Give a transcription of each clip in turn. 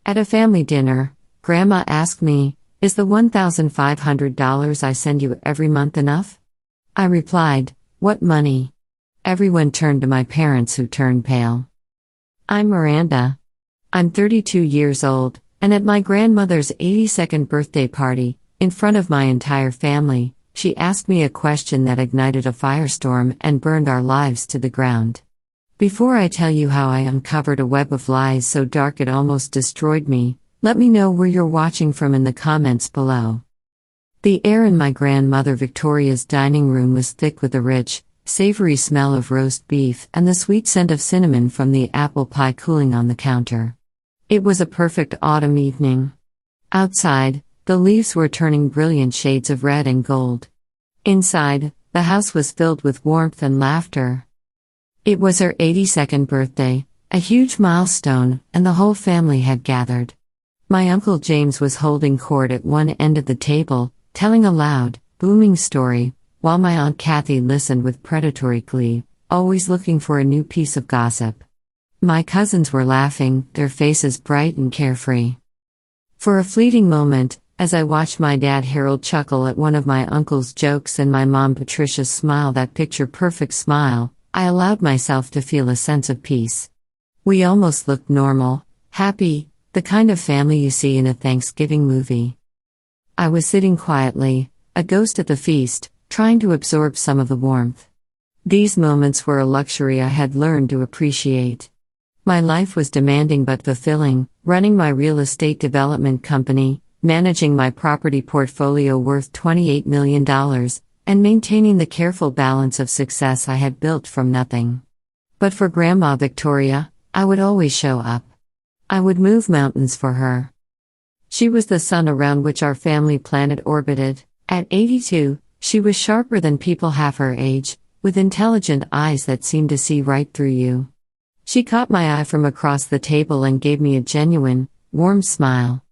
At a family dinner, Grandma asked me, "Is the $1,500 I send you every month enough?" I replied, "What money?" Everyone turned to my parents, who turned pale. I'm Miranda. I'm 32 years old, and at my grandmother's 82nd birthday party, in front of my entire family, she asked me a question that ignited a firestorm and burned our lives to the ground. Before I tell you how I uncovered a web of lies so dark it almost destroyed me, let me know where you're watching from in the comments below. The air in my grandmother Victoria's dining room was thick with the rich, savory smell of roast beef and the sweet scent of cinnamon from the apple pie cooling on the counter. It was a perfect autumn evening. Outside, the leaves were turning brilliant shades of red and gold. Inside, the house was filled with warmth and laughter. It was her 82nd birthday, a huge milestone, and the whole family had gathered. My Uncle James was holding court at one end of the table, telling a loud, booming story, while my Aunt Kathy listened with predatory glee, always looking for a new piece of gossip. My cousins were laughing, their faces bright and carefree. For a fleeting moment, as I watched my dad Harold chuckle at one of my uncle's jokes and my mom Patricia smile that picture-perfect smile, I allowed myself to feel a sense of peace. We almost looked normal, happy, the kind of family you see in a Thanksgiving movie. I was sitting quietly, a ghost at the feast, trying to absorb some of the warmth. These moments were a luxury I had learned to appreciate. My life was demanding but fulfilling, running my real estate development company, managing my property portfolio worth $28 million, and maintaining the careful balance of success I had built from nothing. But for Grandma Victoria, I would always show up. I would move mountains for her. She was the sun around which our family planet orbited. At 82, she was sharper than people half her age, with intelligent eyes that seemed to see right through you. She caught my eye from across the table and gave me a genuine, warm smile.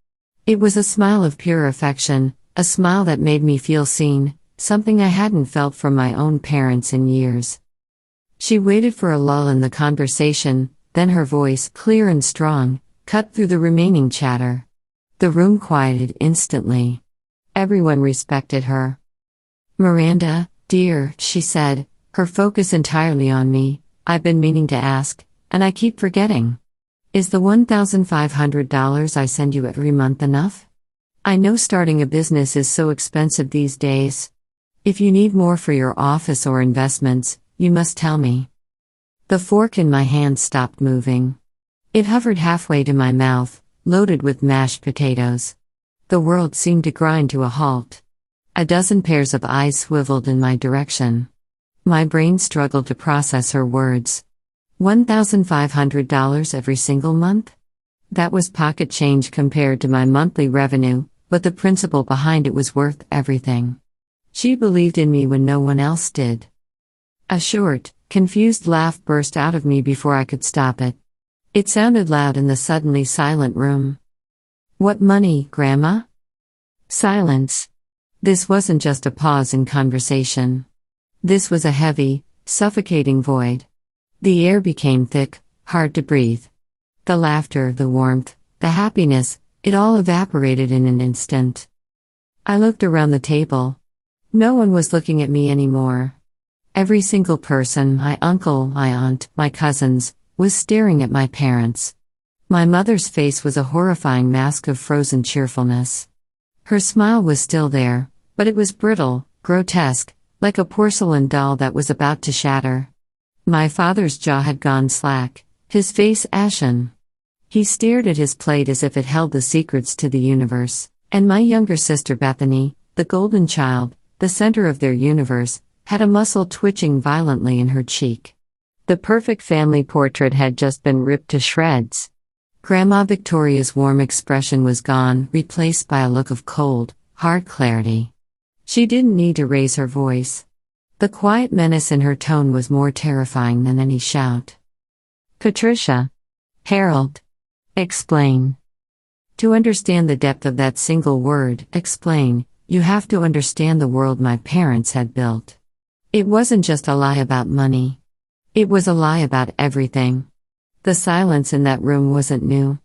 It was a smile of pure affection, a smile that made me feel seen, something I hadn't felt from my own parents in years. She waited for a lull in the conversation, then her voice, clear and strong, cut through the remaining chatter. The room quieted instantly. Everyone respected her. "Miranda, dear," she said, her focus entirely on me, "I've been meaning to ask, and I keep forgetting. Is the $1,500 I send you every month enough? I know starting a business is so expensive these days. If you need more for your office or investments, you must tell me." The fork in my hand stopped moving. It hovered halfway to my mouth, loaded with mashed potatoes. The world seemed to grind to a halt. A dozen pairs of eyes swiveled in my direction. My brain struggled to process her words. $1,500 every single month? That was pocket change compared to my monthly revenue, but the principle behind it was worth everything. She believed in me when no one else did. A short, confused laugh burst out of me before I could stop it. It sounded loud in the suddenly silent room. "What money, Grandma?" Silence. This wasn't just a pause in conversation. This was a heavy, suffocating void. The air became thick, hard to breathe. The laughter, the warmth, the happiness, it all evaporated in an instant. I looked around the table. No one was looking at me anymore. Every single person, my uncle, my aunt, my cousins, was staring at my parents. My mother's face was a horrifying mask of frozen cheerfulness. Her smile was still there, but it was brittle, grotesque, like a porcelain doll that was about to shatter. My father's jaw had gone slack, his face ashen. He stared at his plate as if it held the secrets to the universe, and my younger sister Bethany, the golden child, the center of their universe, had a muscle twitching violently in her cheek. The perfect family portrait had just been ripped to shreds. Grandma Victoria's warm expression was gone, replaced by a look of cold, hard clarity. She didn't need to raise her voice. The quiet menace in her tone was more terrifying than any shout. "Patricia. Harold. Explain." To understand the depth of that single word, explain, you have to understand the world my parents had built. It wasn't just a lie about money. It was a lie about everything. The silence in that room wasn't new.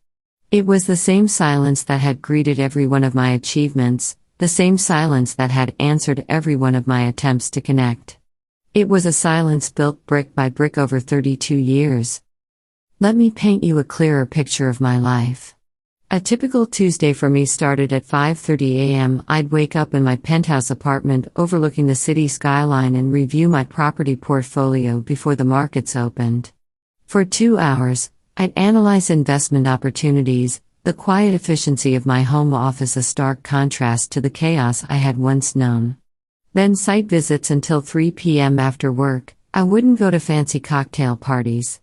It was the same silence that had greeted every one of my achievements, the same silence that had answered every one of my attempts to connect. It was a silence built brick by brick over 32 years. Let me paint you a clearer picture of my life. A typical Tuesday for me started at 5:30 a.m. I'd wake up in my penthouse apartment overlooking the city skyline and review my property portfolio before the markets opened. For 2 hours, I'd analyze investment opportunities, the quiet efficiency of my home office, a stark contrast to the chaos I had once known. Then site visits until 3 p.m. after work. I wouldn't go to fancy cocktail parties.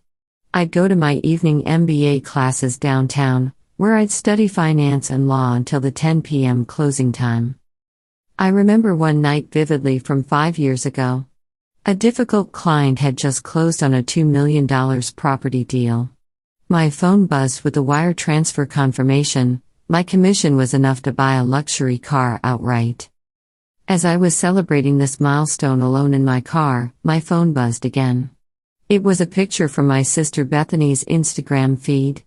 I'd go to my evening MBA classes downtown, where I'd study finance and law until the 10 p.m. closing time. I remember one night vividly from 5 years ago. A difficult client had just closed on a $2 million property deal. My phone buzzed with the wire transfer confirmation. My commission was enough to buy a luxury car outright. As I was celebrating this milestone alone in my car, my phone buzzed again. It was a picture from my sister Bethany's Instagram feed.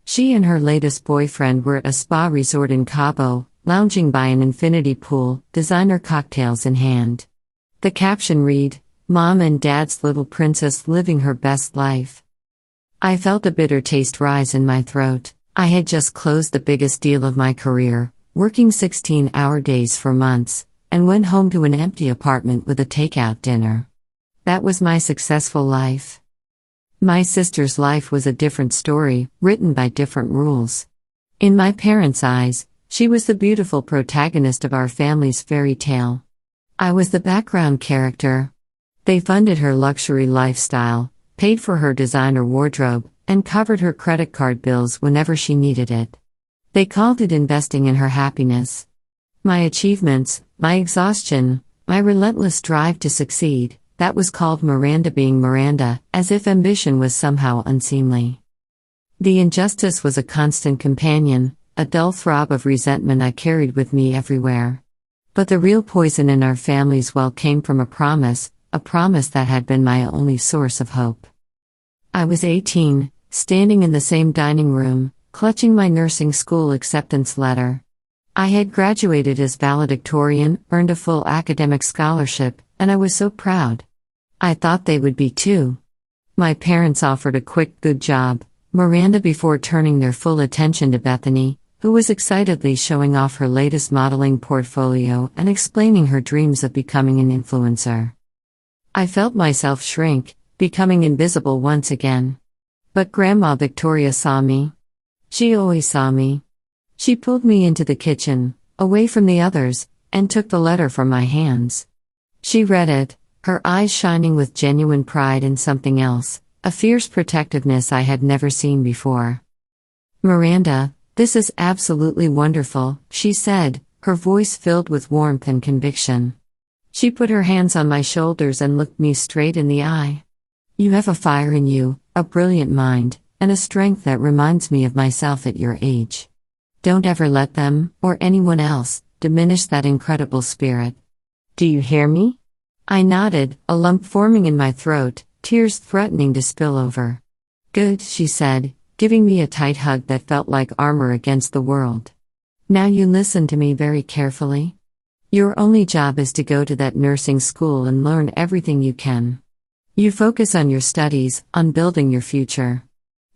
She and her latest boyfriend were at a spa resort in Cabo, lounging by an infinity pool, designer cocktails in hand. The caption read, "Mom and Dad's little princess living her best life." I felt a bitter taste rise in my throat. I had just closed the biggest deal of my career, working 16-hour days for months, and went home to an empty apartment with a takeout dinner. That was my successful life. My sister's life was a different story, written by different rules. In my parents' eyes, she was the beautiful protagonist of our family's fairy tale. I was the background character. They funded her luxury lifestyle, paid for her designer wardrobe, and covered her credit card bills whenever she needed it. They called it investing in her happiness. My achievements, my exhaustion, my relentless drive to succeed, that was called Miranda being Miranda, as if ambition was somehow unseemly. The injustice was a constant companion, a dull throb of resentment I carried with me everywhere. But the real poison in our family's well came from a promise that had been my only source of hope. I was 18, standing in the same dining room, clutching my nursing school acceptance letter. I had graduated as valedictorian, earned a full academic scholarship, and I was so proud. I thought they would be too. My parents offered a quick good job, Miranda, before turning their full attention to Bethany, who was excitedly showing off her latest modeling portfolio and explaining her dreams of becoming an influencer. I felt myself shrink, becoming invisible once again. But Grandma Victoria saw me. She always saw me. She pulled me into the kitchen, away from the others, and took the letter from my hands. She read it, her eyes shining with genuine pride in something else, a fierce protectiveness I had never seen before. "Miranda, this is absolutely wonderful," she said, her voice filled with warmth and conviction. She put her hands on my shoulders and looked me straight in the eye. "You have a fire in you, a brilliant mind, and a strength that reminds me of myself at your age. Don't ever let them, or anyone else, diminish that incredible spirit. Do you hear me?" I nodded, a lump forming in my throat, tears threatening to spill over. "Good," she said, giving me a tight hug that felt like armor against the world. "Now you listen to me very carefully. Your only job is to go to that nursing school and learn everything you can. You focus on your studies, on building your future.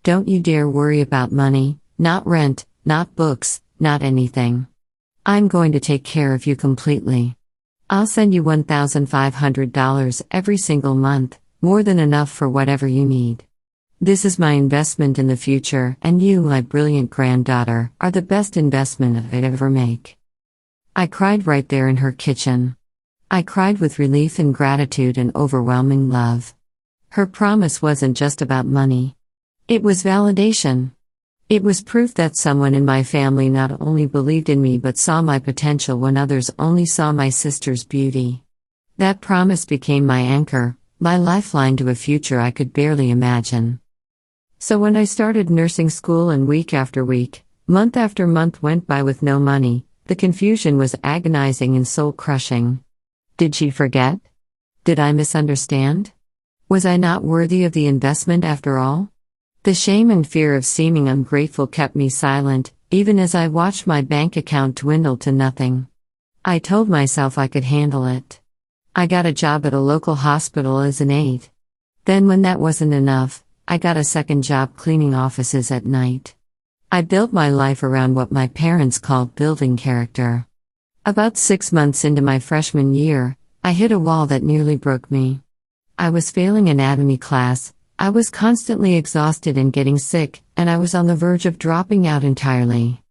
Don't you dare worry about money, not rent, not books, not anything. I'm going to take care of you completely. I'll send you $1,500 every single month, more than enough for whatever you need. This is my investment in the future, and you, my brilliant granddaughter, are the best investment I'd ever make." I cried right there in her kitchen. I cried with relief and gratitude and overwhelming love. Her promise wasn't just about money. It was validation. It was proof that someone in my family not only believed in me but saw my potential when others only saw my sister's beauty. That promise became my anchor, my lifeline to a future I could barely imagine. So when I started nursing school and week after week, month after month went by with no money, the confusion was agonizing and soul-crushing. Did she forget? Did I misunderstand? Was I not worthy of the investment after all? The shame and fear of seeming ungrateful kept me silent, even as I watched my bank account dwindle to nothing. I told myself I could handle it. I got a job at a local hospital as an aide. Then, when that wasn't enough, I got a second job cleaning offices at night. I built my life around what my parents called building character. About 6 months into my freshman year, I hit a wall that nearly broke me. I was failing anatomy class, I was constantly exhausted and getting sick, and I was on the verge of dropping out entirely.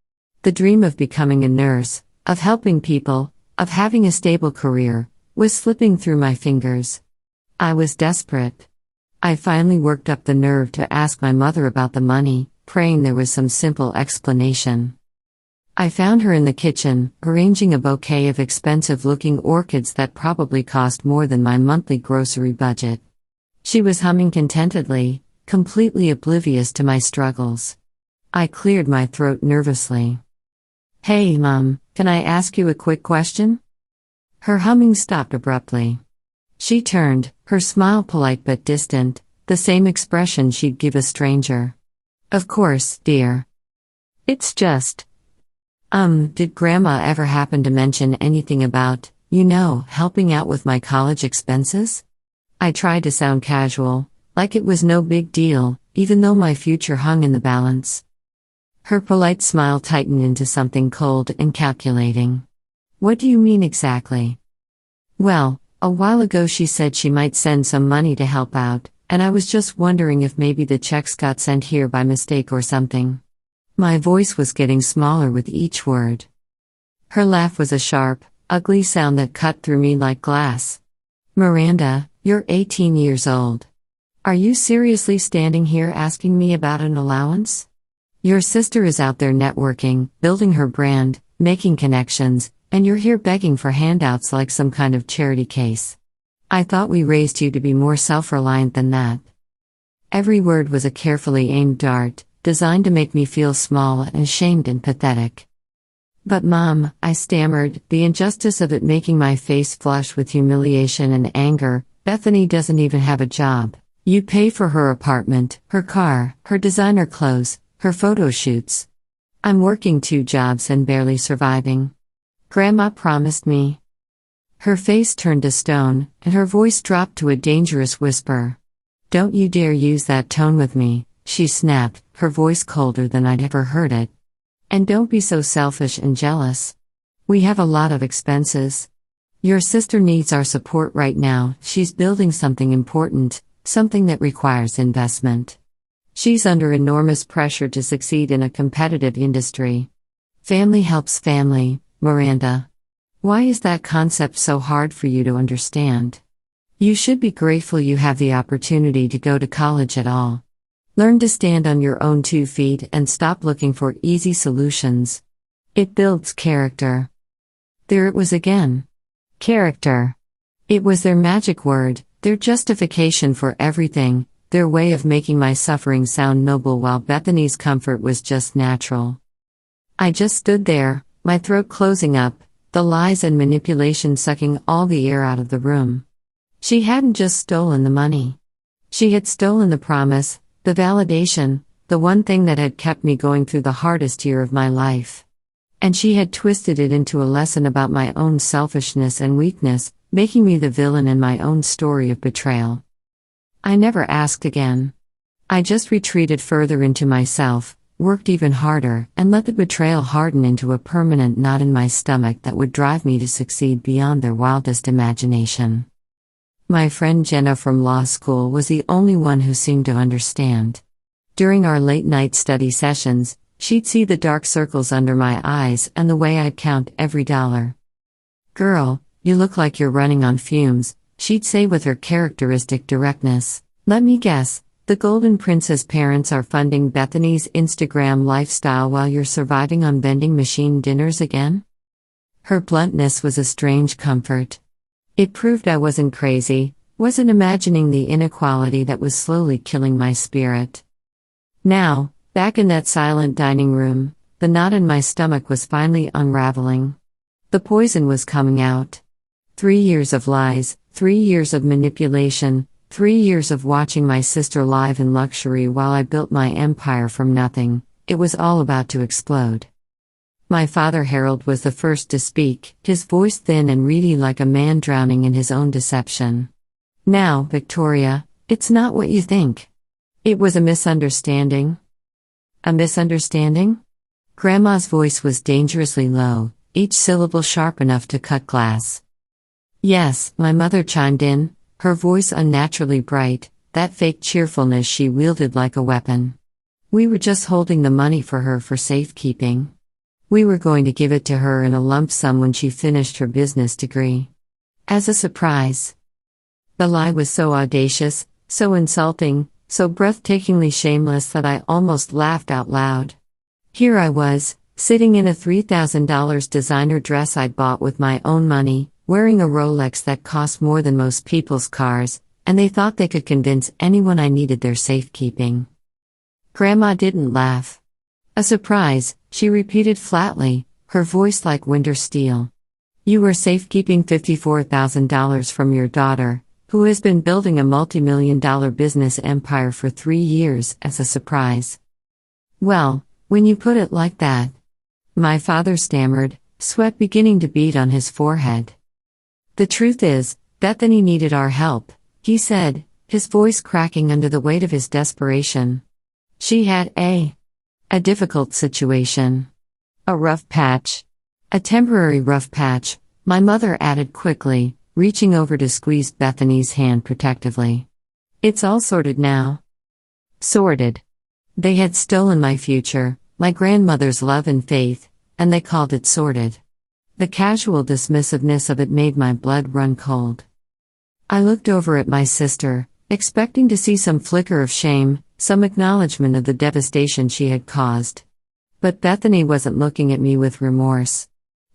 The dream of becoming a nurse, of helping people, of having a stable career, was slipping through my fingers. I was desperate. I finally worked up the nerve to ask my mother about the money, praying there was some simple explanation. I found her in the kitchen, arranging a bouquet of expensive-looking orchids that probably cost more than my monthly grocery budget. She was humming contentedly, completely oblivious to my struggles. I cleared my throat nervously. "Hey, Mom, can I ask you a quick question?" Her humming stopped abruptly. She turned, her smile polite but distant, the same expression she'd give a stranger. "Of course, dear. It's just... did Grandma ever happen to mention anything about, helping out with my college expenses?" I tried to sound casual, like it was no big deal, even though my future hung in the balance. Her polite smile tightened into something cold and calculating. "What do you mean exactly?" "Well, a while ago she said she might send some money to help out, and I was just wondering if maybe the checks got sent here by mistake or something." My voice was getting smaller with each word. Her laugh was a sharp, ugly sound that cut through me like glass. "Miranda, you're 18 years old. Are you seriously standing here asking me about an allowance? Your sister is out there networking, building her brand, making connections, and you're here begging for handouts like some kind of charity case. I thought we raised you to be more self-reliant than that." Every word was a carefully aimed dart, designed to make me feel small and ashamed and pathetic. "But Mom," I stammered, the injustice of it making my face flush with humiliation and anger, "Bethany doesn't even have a job. You pay for her apartment, her car, her designer clothes, her photo shoots. I'm working 2 jobs and barely surviving. Grandma promised me." Her face turned to stone, and her voice dropped to a dangerous whisper. "Don't you dare use that tone with me," she snapped, her voice colder than I'd ever heard it. "And don't be so selfish and jealous. We have a lot of expenses. Your sister needs our support right now. She's building something important, something that requires investment. She's under enormous pressure to succeed in a competitive industry. Family helps family, Miranda. Why is that concept so hard for you to understand? You should be grateful you have the opportunity to go to college at all. Learn to stand on your own 2 feet and stop looking for easy solutions. It builds character." There it was again. Character. It was their magic word, their justification for everything, their way of making my suffering sound noble while Bethany's comfort was just natural. I just stood there, my throat closing up, the lies and manipulation sucking all the air out of the room. She hadn't just stolen the money. She had stolen the promise, the validation, the one thing that had kept me going through the hardest year of my life. And she had twisted it into a lesson about my own selfishness and weakness, making me the villain in my own story of betrayal. I never asked again. I just retreated further into myself, worked even harder, and let the betrayal harden into a permanent knot in my stomach that would drive me to succeed beyond their wildest imagination. My friend Jenna from law school was the only one who seemed to understand. During our late-night study sessions, she'd see the dark circles under my eyes and the way I'd count every dollar. "Girl, you look like you're running on fumes," she'd say with her characteristic directness. "Let me guess, the Golden Princess parents are funding Bethany's Instagram lifestyle while you're surviving on vending machine dinners again?" Her bluntness was a strange comfort. It proved I wasn't crazy, wasn't imagining the inequality that was slowly killing my spirit. Now, back in that silent dining room, the knot in my stomach was finally unraveling. The poison was coming out. 3 years of lies, 3 years of manipulation, 3 years of watching my sister live in luxury while I built my empire from nothing, it was all about to explode. My father Harold was the first to speak, his voice thin and reedy like a man drowning in his own deception. Now, Victoria, it's not what you think. It was a misunderstanding. A misunderstanding? Grandma's voice was dangerously low, each syllable sharp enough to cut glass. Yes, my mother chimed in, her voice unnaturally bright, that fake cheerfulness she wielded like a weapon. We were just holding the money for her for safekeeping. We were going to give it to her in a lump sum when she finished her business degree. As a surprise. The lie was so audacious, so insulting, so breathtakingly shameless that I almost laughed out loud. Here I was, sitting in a $3,000 designer dress I'd bought with my own money, wearing a Rolex that cost more than most people's cars, and they thought they could convince anyone I needed their safekeeping. Grandma didn't laugh. A surprise, she repeated flatly, her voice like winter steel. You were safekeeping $54,000 from your daughter, who has been building a multi-million-dollar business empire for 3 years, as a surprise. Well, when you put it like that. My father stammered, sweat beginning to bead on his forehead. The truth is, Bethany needed our help, he said, his voice cracking under the weight of his desperation. She had a difficult situation. A rough patch. A temporary rough patch, my mother added quickly, reaching over to squeeze Bethany's hand protectively. It's all sorted now. Sorted. They had stolen my future, my grandmother's love and faith, and they called it sorted. The casual dismissiveness of it made my blood run cold. I looked over at my sister, expecting to see some flicker of shame, some acknowledgement of the devastation she had caused. But Bethany wasn't looking at me with remorse.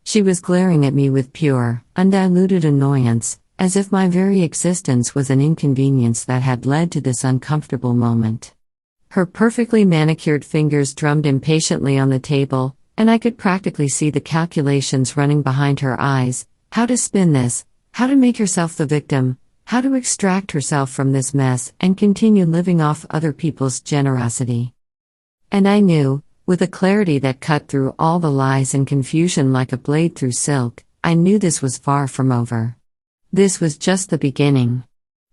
She was glaring at me with pure, undiluted annoyance, as if my very existence was an inconvenience that had led to this uncomfortable moment. Her perfectly manicured fingers drummed impatiently on the table, and I could practically see the calculations running behind her eyes, how to spin this, how to make herself the victim, how to extract herself from this mess and continue living off other people's generosity. And I knew, with a clarity that cut through all the lies and confusion like a blade through silk, I knew this was far from over. This was just the beginning.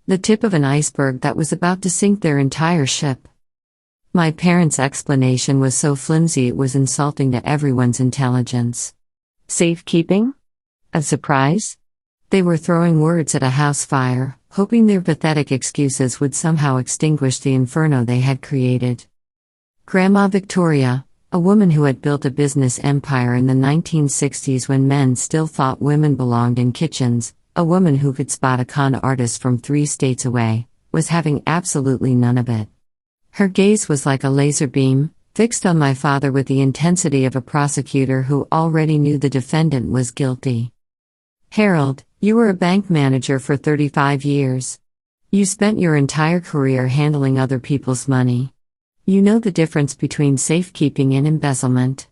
The tip of an iceberg that was about to sink their entire ship. My parents' explanation was so flimsy it was insulting to everyone's intelligence. Safekeeping? A surprise? They were throwing words at a house fire, hoping their pathetic excuses would somehow extinguish the inferno they had created. Grandma Victoria, a woman who had built a business empire in the 1960s when men still thought women belonged in kitchens, a woman who could spot a con artist from 3 states away, was having absolutely none of it. Her gaze was like a laser beam, fixed on my father with the intensity of a prosecutor who already knew the defendant was guilty. Harold, you were a bank manager for 35 years. You spent your entire career handling other people's money. You know the difference between safekeeping and embezzlement.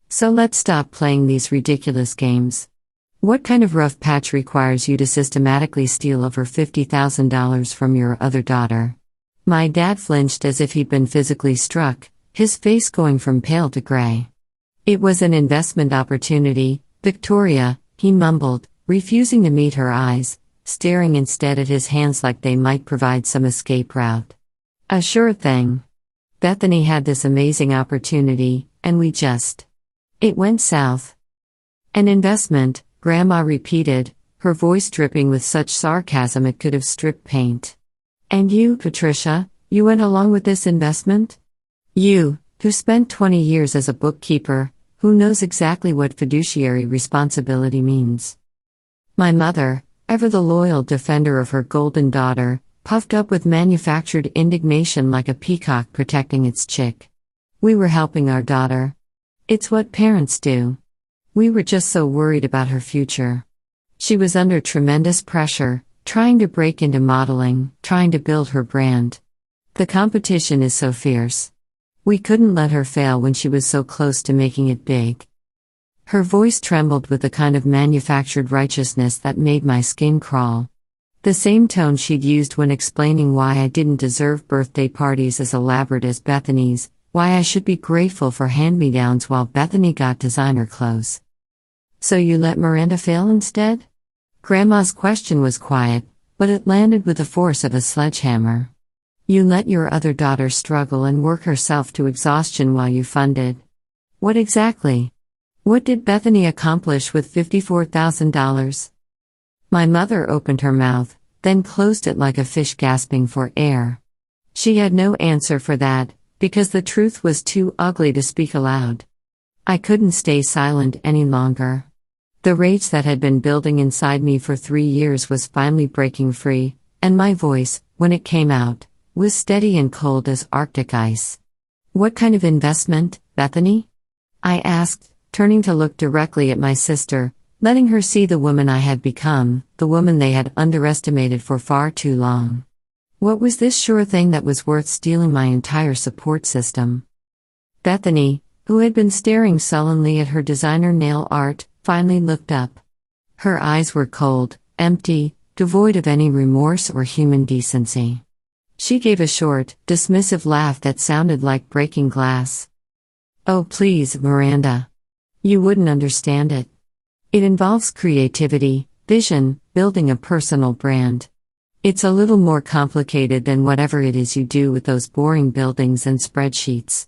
So let's stop playing these ridiculous games. What kind of rough patch requires you to systematically steal over $50,000 from your other daughter? My dad flinched as if he'd been physically struck, his face going from pale to gray. It was an investment opportunity, Victoria, he mumbled, refusing to meet her eyes, staring instead at his hands like they might provide some escape route. A sure thing. Bethany had this amazing opportunity, and it went south. An investment, Grandma repeated, her voice dripping with such sarcasm it could have stripped paint. And you, Patricia, you went along with this investment? You, who spent 20 years as a bookkeeper, who knows exactly what fiduciary responsibility means. My mother, ever the loyal defender of her golden daughter, puffed up with manufactured indignation like a peacock protecting its chick. We were helping our daughter. It's what parents do. We were just so worried about her future. She was under tremendous pressure, trying to break into modeling, trying to build her brand. The competition is so fierce. We couldn't let her fail when she was so close to making it big. Her voice trembled with the kind of manufactured righteousness that made my skin crawl. The same tone she'd used when explaining why I didn't deserve birthday parties as elaborate as Bethany's, why I should be grateful for hand-me-downs while Bethany got designer clothes. So you let Miranda fail instead? Grandma's question was quiet, but it landed with the force of a sledgehammer. You let your other daughter struggle and work herself to exhaustion while you funded. What exactly? What did Bethany accomplish with $54,000? My mother opened her mouth, then closed it like a fish gasping for air. She had no answer for that, because the truth was too ugly to speak aloud. I couldn't stay silent any longer. The rage that had been building inside me for 3 years was finally breaking free, and my voice, when it came out, was steady and cold as Arctic ice. What kind of investment, Bethany? I asked, turning to look directly at my sister, letting her see the woman I had become, the woman they had underestimated for far too long. What was this sure thing that was worth stealing my entire support system? Bethany, who had been staring sullenly at her designer nail art, finally looked up. Her eyes were cold, empty, devoid of any remorse or human decency. She gave a short, dismissive laugh that sounded like breaking glass. Oh please, Miranda. You wouldn't understand it. It involves creativity, vision, building a personal brand. It's a little more complicated than whatever it is you do with those boring buildings and spreadsheets.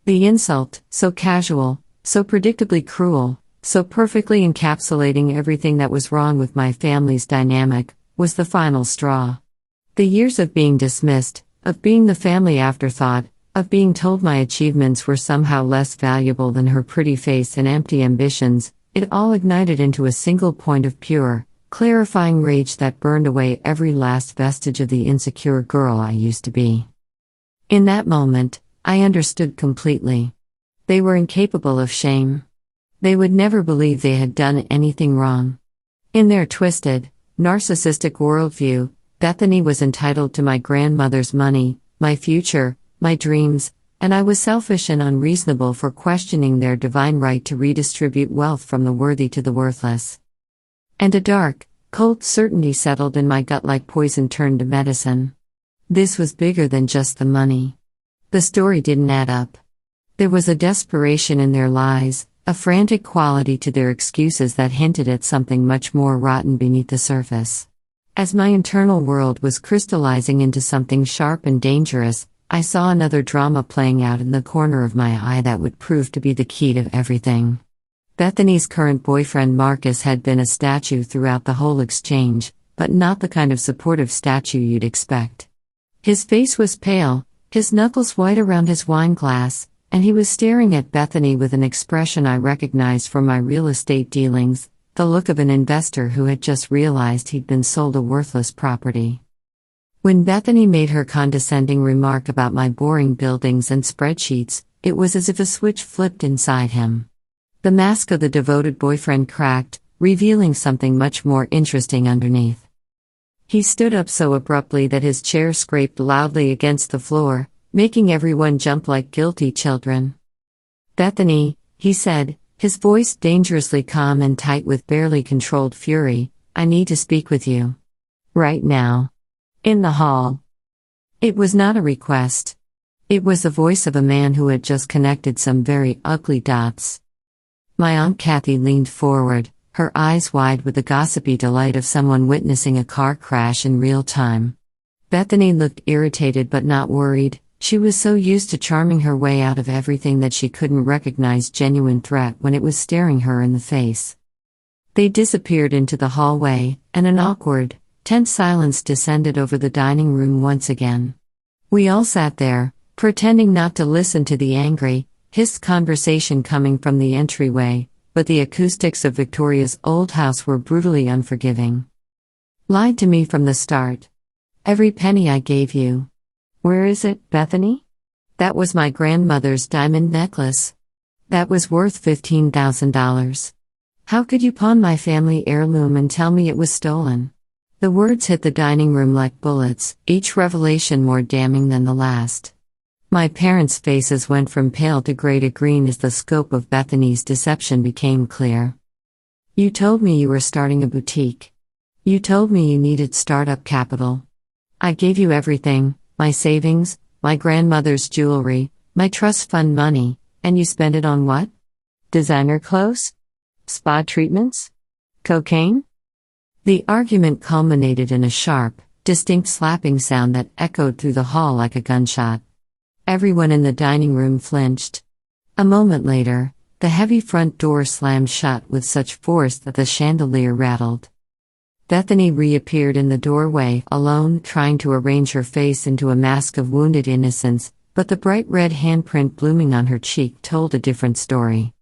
The insult, so casual, so predictably cruel, so perfectly encapsulating everything that was wrong with my family's dynamic, was the final straw. The years of being dismissed, of being the family afterthought, of being told my achievements were somehow less valuable than her pretty face and empty ambitions, it all ignited into a single point of pure, clarifying rage that burned away every last vestige of the insecure girl I used to be. In that moment, I understood completely. They were incapable of shame. They would never believe they had done anything wrong. In their twisted, narcissistic worldview, Bethany was entitled to my grandmother's money, my future, my dreams, and I was selfish and unreasonable for questioning their divine right to redistribute wealth from the worthy to the worthless. And a dark, cold certainty settled in my gut like poison turned to medicine. This was bigger than just the money. The story didn't add up. There was a desperation in their lies, a frantic quality to their excuses that hinted at something much more rotten beneath the surface. As my internal world was crystallizing into something sharp and dangerous, I saw another drama playing out in the corner of my eye that would prove to be the key to everything. Bethany's current boyfriend Marcus had been a statue throughout the whole exchange, but not the kind of supportive statue you'd expect. His face was pale, his knuckles white around his wine glass, and he was staring at Bethany with an expression I recognized from my real estate dealings, the look of an investor who had just realized he'd been sold a worthless property. When Bethany made her condescending remark about my boring buildings and spreadsheets, it was as if a switch flipped inside him. The mask of the devoted boyfriend cracked, revealing something much more interesting underneath. He stood up so abruptly that his chair scraped loudly against the floor, making everyone jump like guilty children. Bethany, he said, his voice dangerously calm and tight with barely controlled fury, I need to speak with you. Right now. In the hall. It was not a request. It was the voice of a man who had just connected some very ugly dots. My Aunt Kathy leaned forward, her eyes wide with the gossipy delight of someone witnessing a car crash in real time. Bethany looked irritated but not worried. She was so used to charming her way out of everything that she couldn't recognize genuine threat when it was staring her in the face. They disappeared into the hallway, and an awkward, tense silence descended over the dining room once again. We all sat there, pretending not to listen to the angry, hissed conversation coming from the entryway, but the acoustics of Victoria's old house were brutally unforgiving. Lied to me from the start. Every penny I gave you. Where is it, Bethany? That was my grandmother's diamond necklace. That was worth $15,000. How could you pawn my family heirloom and tell me it was stolen? The words hit the dining room like bullets, each revelation more damning than the last. My parents' faces went from pale to gray to green as the scope of Bethany's deception became clear. You told me you were starting a boutique. You told me you needed startup capital. I gave you everything, my savings, my grandmother's jewelry, my trust fund money, and you spent it on what? Designer clothes? Spa treatments? Cocaine? The argument culminated in a sharp, distinct slapping sound that echoed through the hall like a gunshot. Everyone in the dining room flinched. A moment later, the heavy front door slammed shut with such force that the chandelier rattled. Bethany reappeared in the doorway, alone, trying to arrange her face into a mask of wounded innocence, but the bright red handprint blooming on her cheek told a different story.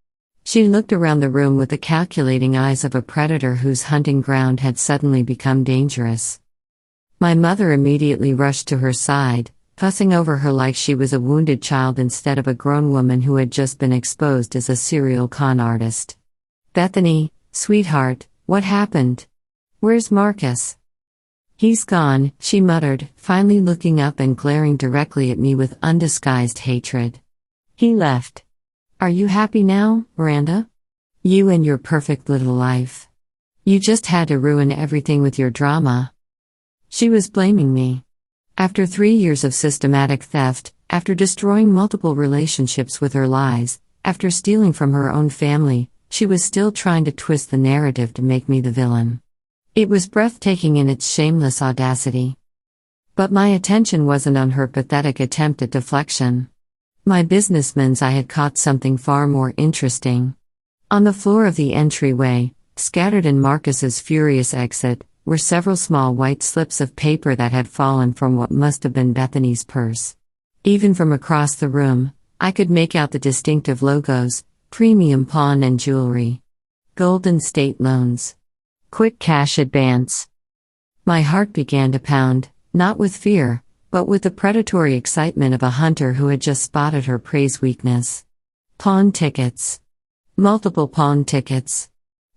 She looked around the room with the calculating eyes of a predator whose hunting ground had suddenly become dangerous. My mother immediately rushed to her side, fussing over her like she was a wounded child instead of a grown woman who had just been exposed as a serial con artist. Bethany, sweetheart, what happened? Where's Marcus? He's gone, she muttered, finally looking up and glaring directly at me with undisguised hatred. He left. Are you happy now, Miranda? You and your perfect little life. You just had to ruin everything with your drama. She was blaming me. After 3 years of systematic theft, after destroying multiple relationships with her lies, after stealing from her own family, she was still trying to twist the narrative to make me the villain. It was breathtaking in its shameless audacity. But my attention wasn't on her pathetic attempt at deflection. My businessmen's I had caught something far more interesting. On the floor of the entryway, scattered in Marcus's furious exit, were several small white slips of paper that had fallen from what must have been Bethany's purse. Even from across the room, I could make out the distinctive logos: Premium Pawn and Jewelry, Golden State Loans, Quick Cash Advance. My heart began to pound, not with fear, but with the predatory excitement of a hunter who had just spotted her prey's weakness. Pawn tickets. Multiple pawn tickets.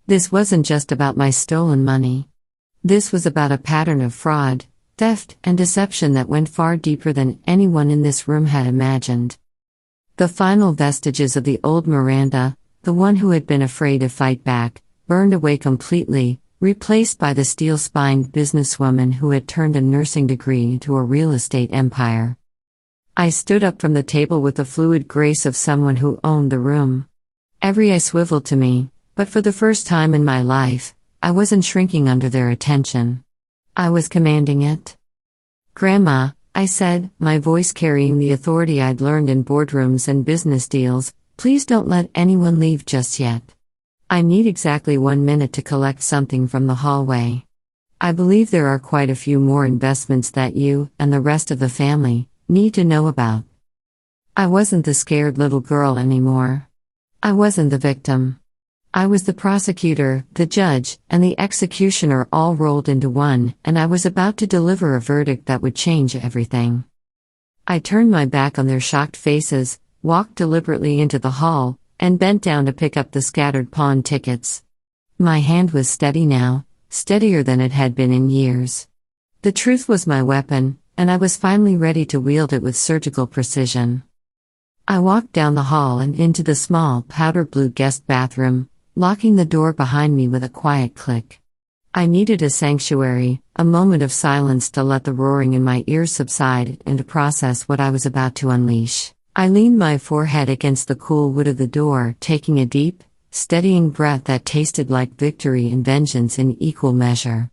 This wasn't just about my stolen money. This was about a pattern of fraud, theft, and deception that went far deeper than anyone in this room had imagined. The final vestiges of the old Miranda, the one who had been afraid to fight back, burned away completely, replaced by the steel-spined businesswoman who had turned a nursing degree into a real estate empire. I stood up from the table with the fluid grace of someone who owned the room. Every eye swiveled to me, but for the first time in my life, I wasn't shrinking under their attention. I was commanding it. Grandma, I said, my voice carrying the authority I'd learned in boardrooms and business deals, please don't let anyone leave just yet. I need exactly 1 minute to collect something from the hallway. I believe there are quite a few more investments that you, and the rest of the family, need to know about. I wasn't the scared little girl anymore. I wasn't the victim. I was the prosecutor, the judge, and the executioner all rolled into one, and I was about to deliver a verdict that would change everything. I turned my back on their shocked faces, walked deliberately into the hall, and bent down to pick up the scattered pawn tickets. My hand was steady now, steadier than it had been in years. The truth was my weapon, and I was finally ready to wield it with surgical precision. I walked down the hall and into the small, powder blue guest bathroom, locking the door behind me with a quiet click. I needed a sanctuary, a moment of silence to let the roaring in my ears subside and to process what I was about to unleash. I leaned my forehead against the cool wood of the door, taking a deep, steadying breath that tasted like victory and vengeance in equal measure.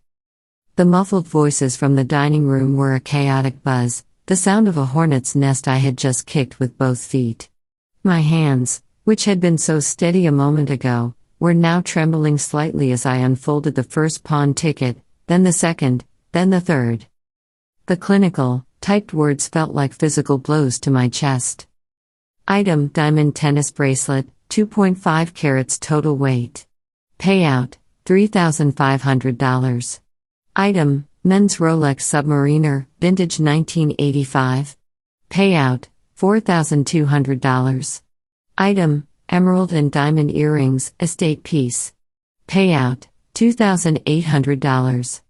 The muffled voices from the dining room were a chaotic buzz, the sound of a hornet's nest I had just kicked with both feet. My hands, which had been so steady a moment ago, were now trembling slightly as I unfolded the first pawn ticket, then the second, then the third. The clinical, typed words felt like physical blows to my chest. Item: diamond tennis bracelet, 2.5 carats total weight. Payout: $3,500. Item: men's Rolex Submariner, vintage 1985. Payout: $4,200. Item: emerald and diamond earrings, estate piece. Payout: $2,800.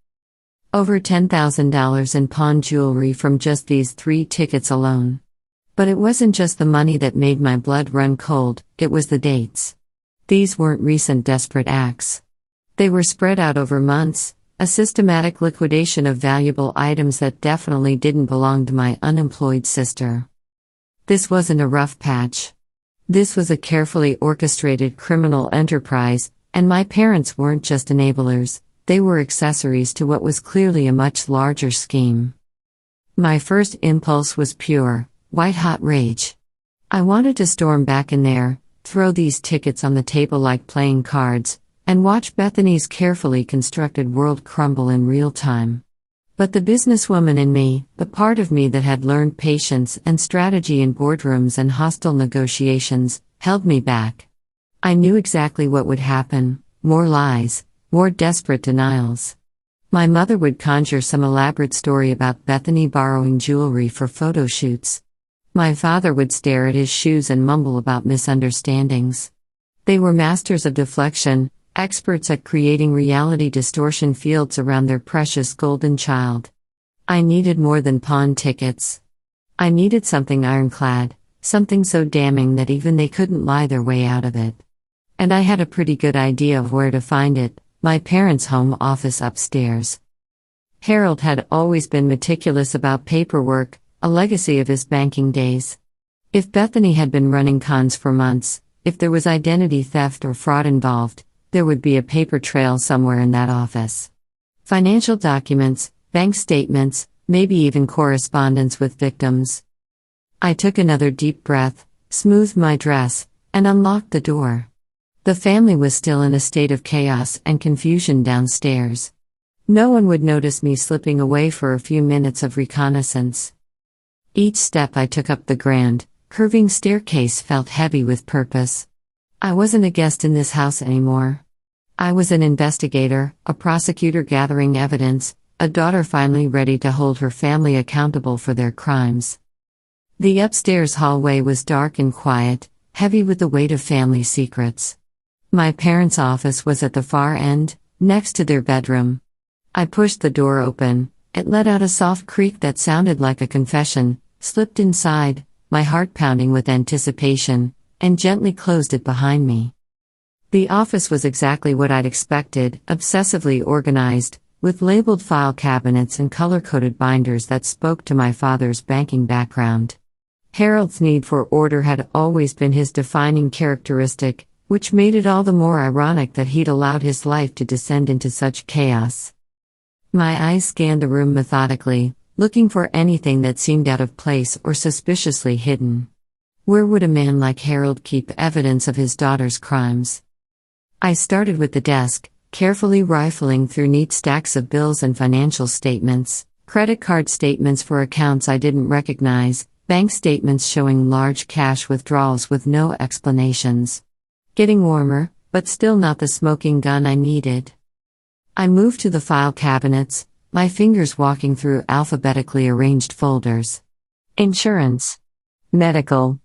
Over $10,000 in pawn jewelry from just these 3 tickets alone. But it wasn't just the money that made my blood run cold, it was the dates. These weren't recent desperate acts. They were spread out over months, A systematic liquidation of valuable items that definitely didn't belong to my unemployed sister. This wasn't a rough patch. This was a carefully orchestrated criminal enterprise, and my parents weren't just enablers, they were accessories to what was clearly a much larger scheme. My first impulse was pure, white-hot rage. I wanted to storm back in there, throw these tickets on the table like playing cards, and watch Bethany's carefully constructed world crumble in real time. But the businesswoman in me, the part of me that had learned patience and strategy in boardrooms and hostile negotiations, held me back. I knew exactly what would happen: more lies, more desperate denials. My mother would conjure some elaborate story about Bethany borrowing jewelry for photo shoots. My father would stare at his shoes and mumble about misunderstandings. They were masters of deflection, experts at creating reality distortion fields around their precious golden child. I needed more than pawn tickets. I needed something ironclad, something so damning that even they couldn't lie their way out of it. And I had a pretty good idea of where to find it: my parents' home office upstairs. Harold had always been meticulous about paperwork, a legacy of his banking days. If Bethany had been running cons for months, if there was identity theft or fraud involved, there would be a paper trail somewhere in that office. Financial documents, bank statements, maybe even correspondence with victims. I took another deep breath, smoothed my dress, and unlocked the door. The family was still in a state of chaos and confusion downstairs. No one would notice me slipping away for a few minutes of reconnaissance. Each step I took up the grand, curving staircase felt heavy with purpose. I wasn't a guest in this house anymore. I was an investigator, a prosecutor gathering evidence, a daughter finally ready to hold her family accountable for their crimes. The upstairs hallway was dark and quiet, heavy with the weight of family secrets. My parents' office was at the far end, next to their bedroom. I pushed the door open. It let out a soft creak that sounded like a confession, slipped inside, my heart pounding with anticipation, and gently closed it behind me. The office was exactly what I'd expected: obsessively organized, with labeled file cabinets and color-coded binders that spoke to my father's banking background. Harold's need for order had always been his defining characteristic, which made it all the more ironic that he'd allowed his life to descend into such chaos. My eyes scanned the room methodically, looking for anything that seemed out of place or suspiciously hidden. Where would a man like Harold keep evidence of his daughter's crimes? I started with the desk, carefully rifling through neat stacks of bills and financial statements, credit card statements for accounts I didn't recognize, bank statements showing large cash withdrawals with no explanations. Getting warmer, but still not the smoking gun I needed. I moved to the file cabinets, my fingers walking through alphabetically arranged folders. Insurance. Medical.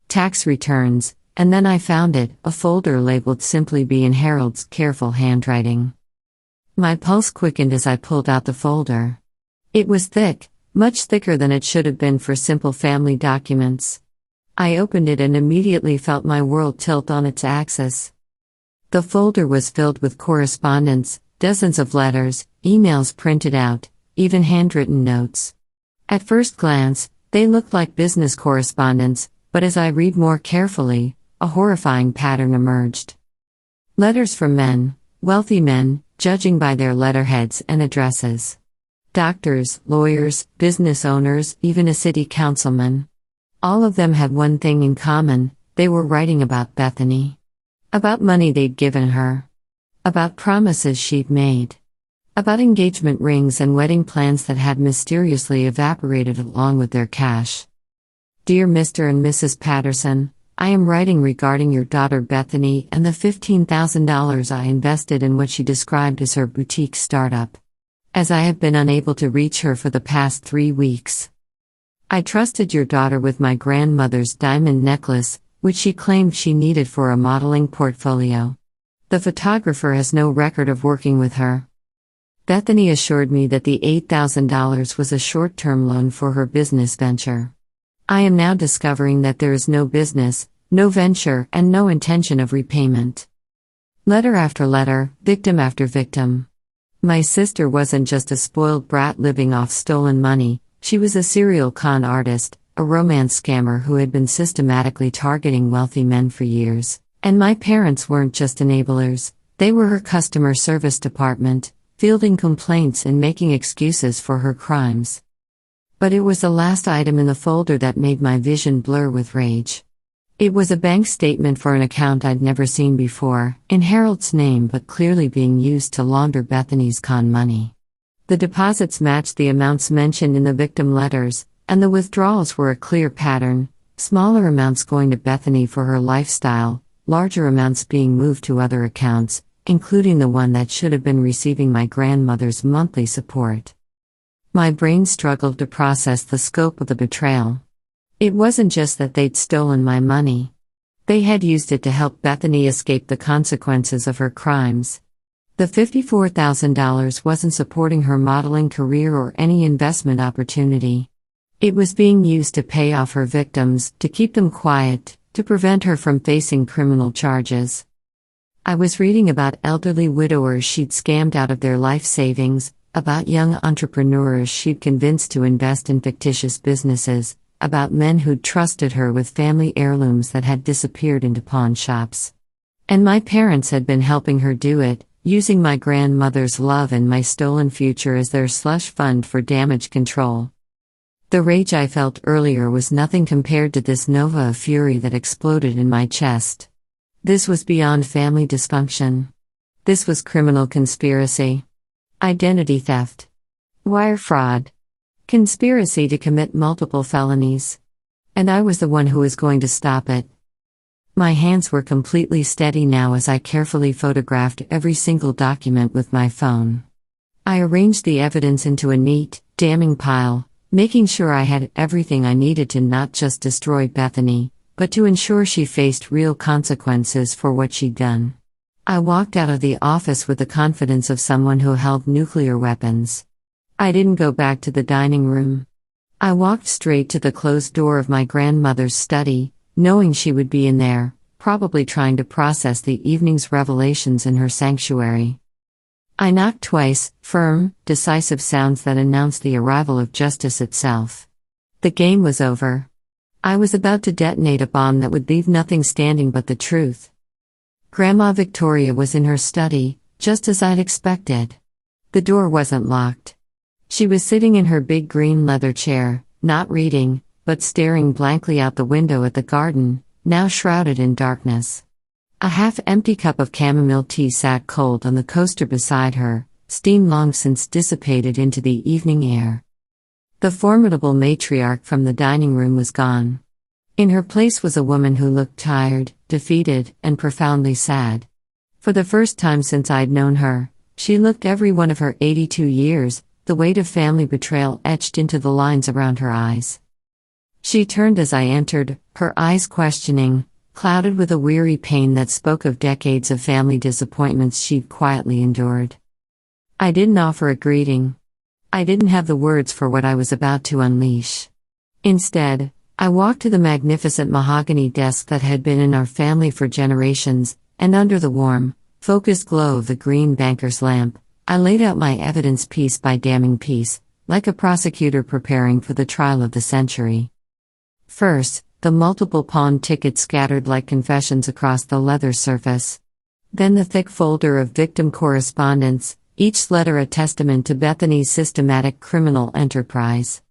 Tax returns. And then I found it, a folder labeled simply B in Harold's careful handwriting. My pulse quickened as I pulled out the folder. It was thick, much thicker than it should have been for simple family documents. I opened it and immediately felt my world tilt on its axis. The folder was filled with correspondence, dozens of letters, emails printed out, even handwritten notes. At first glance, they looked like business correspondence, but as I read more carefully, a horrifying pattern emerged. Letters from men, wealthy men, judging by their letterheads and addresses. Doctors, lawyers, business owners, even a city councilman. All of them had one thing in common: they were writing about Bethany. About money they'd given her. About promises she'd made. About engagement rings and wedding plans that had mysteriously evaporated along with their cash. Dear Mr. and Mrs. Patterson, I am writing regarding your daughter Bethany and the $15,000 I invested in what she described as her boutique startup. As I have been unable to reach her for the past 3 weeks. I trusted your daughter with my grandmother's diamond necklace, which she claimed she needed for a modeling portfolio. The photographer has no record of working with her. Bethany assured me that the $8,000 was a short-term loan for her business venture. I am now discovering that there is no business, no venture, and no intention of repayment. Letter after letter, victim after victim. My sister wasn't just a spoiled brat living off stolen money, she was a serial con artist, a romance scammer who had been systematically targeting wealthy men for years. And my parents weren't just enablers, they were her customer service department, fielding complaints and making excuses for her crimes. But it was the last item in the folder that made my vision blur with rage. It was a bank statement for an account I'd never seen before, in Harold's name but clearly being used to launder Bethany's con money. The deposits matched the amounts mentioned in the victim letters, and the withdrawals were a clear pattern, smaller amounts going to Bethany for her lifestyle, larger amounts being moved to other accounts, including the one that should have been receiving my grandmother's monthly support. My brain struggled to process the scope of the betrayal. It wasn't just that they'd stolen my money. They had used it to help Bethany escape the consequences of her crimes. The $54,000 wasn't supporting her modeling career or any investment opportunity. It was being used to pay off her victims, to keep them quiet, to prevent her from facing criminal charges. I was reading about elderly widowers she'd scammed out of their life savings, about young entrepreneurs she'd convinced to invest in fictitious businesses, about men who'd trusted her with family heirlooms that had disappeared into pawn shops. And my parents had been helping her do it, using my grandmother's love and my stolen future as their slush fund for damage control. The rage I felt earlier was nothing compared to this nova of fury that exploded in my chest. This was beyond family dysfunction. This was criminal conspiracy. Identity theft. Wire fraud. Conspiracy to commit multiple felonies. And I was the one who was going to stop it. My hands were completely steady now as I carefully photographed every single document with my phone. I arranged the evidence into a neat, damning pile, making sure I had everything I needed to not just destroy Bethany, but to ensure she faced real consequences for what she'd done. I walked out of the office with the confidence of someone who held nuclear weapons. I didn't go back to the dining room. I walked straight to the closed door of my grandmother's study, knowing she would be in there, probably trying to process the evening's revelations in her sanctuary. I knocked twice, firm, decisive sounds that announced the arrival of justice itself. The game was over. I was about to detonate a bomb that would leave nothing standing but the truth. Grandma Victoria was in her study, just as I'd expected. The door wasn't locked. She was sitting in her big green leather chair, not reading, but staring blankly out the window at the garden, now shrouded in darkness. A half-empty cup of chamomile tea sat cold on the coaster beside her, steam long since dissipated into the evening air. The formidable matriarch from the dining room was gone. In her place was a woman who looked tired, defeated, and profoundly sad. For the first time since I'd known her, she looked every one of her 82 years, the weight of family betrayal etched into the lines around her eyes. She turned as I entered, her eyes questioning, clouded with a weary pain that spoke of decades of family disappointments she'd quietly endured. I didn't offer a greeting. I didn't have the words for what I was about to unleash. Instead, I walked to the magnificent mahogany desk that had been in our family for generations, and under the warm, focused glow of the green banker's lamp, I laid out my evidence piece by damning piece, like a prosecutor preparing for the trial of the century. First, the multiple pawn tickets scattered like confessions across the leather surface. Then the thick folder of victim correspondence, each letter a testament to Bethany's systematic criminal enterprise.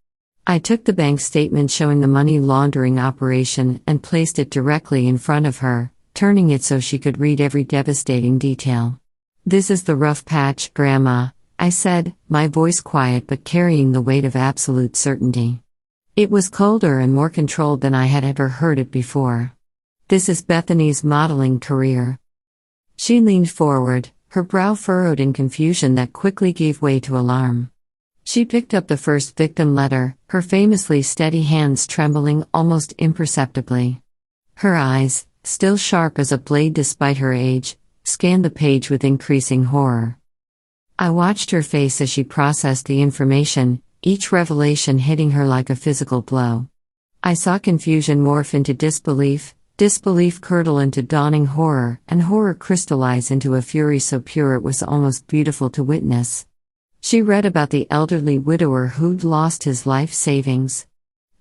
I took the bank statement showing the money laundering operation and placed it directly in front of her, turning it so she could read every devastating detail. "This is the rough patch, Grandma," I said, my voice quiet but carrying the weight of absolute certainty. It was colder and more controlled than I had ever heard it before. "This is Bethany's modeling career." She leaned forward, her brow furrowed in confusion that quickly gave way to alarm. She picked up the first victim letter, her famously steady hands trembling almost imperceptibly. Her eyes, still sharp as a blade despite her age, scanned the page with increasing horror. I watched her face as she processed the information, each revelation hitting her like a physical blow. I saw confusion morph into disbelief, Disbelief curdle into dawning horror, and horror crystallize into a fury so pure it was almost beautiful to witness. She read about the elderly widower who'd lost his life savings.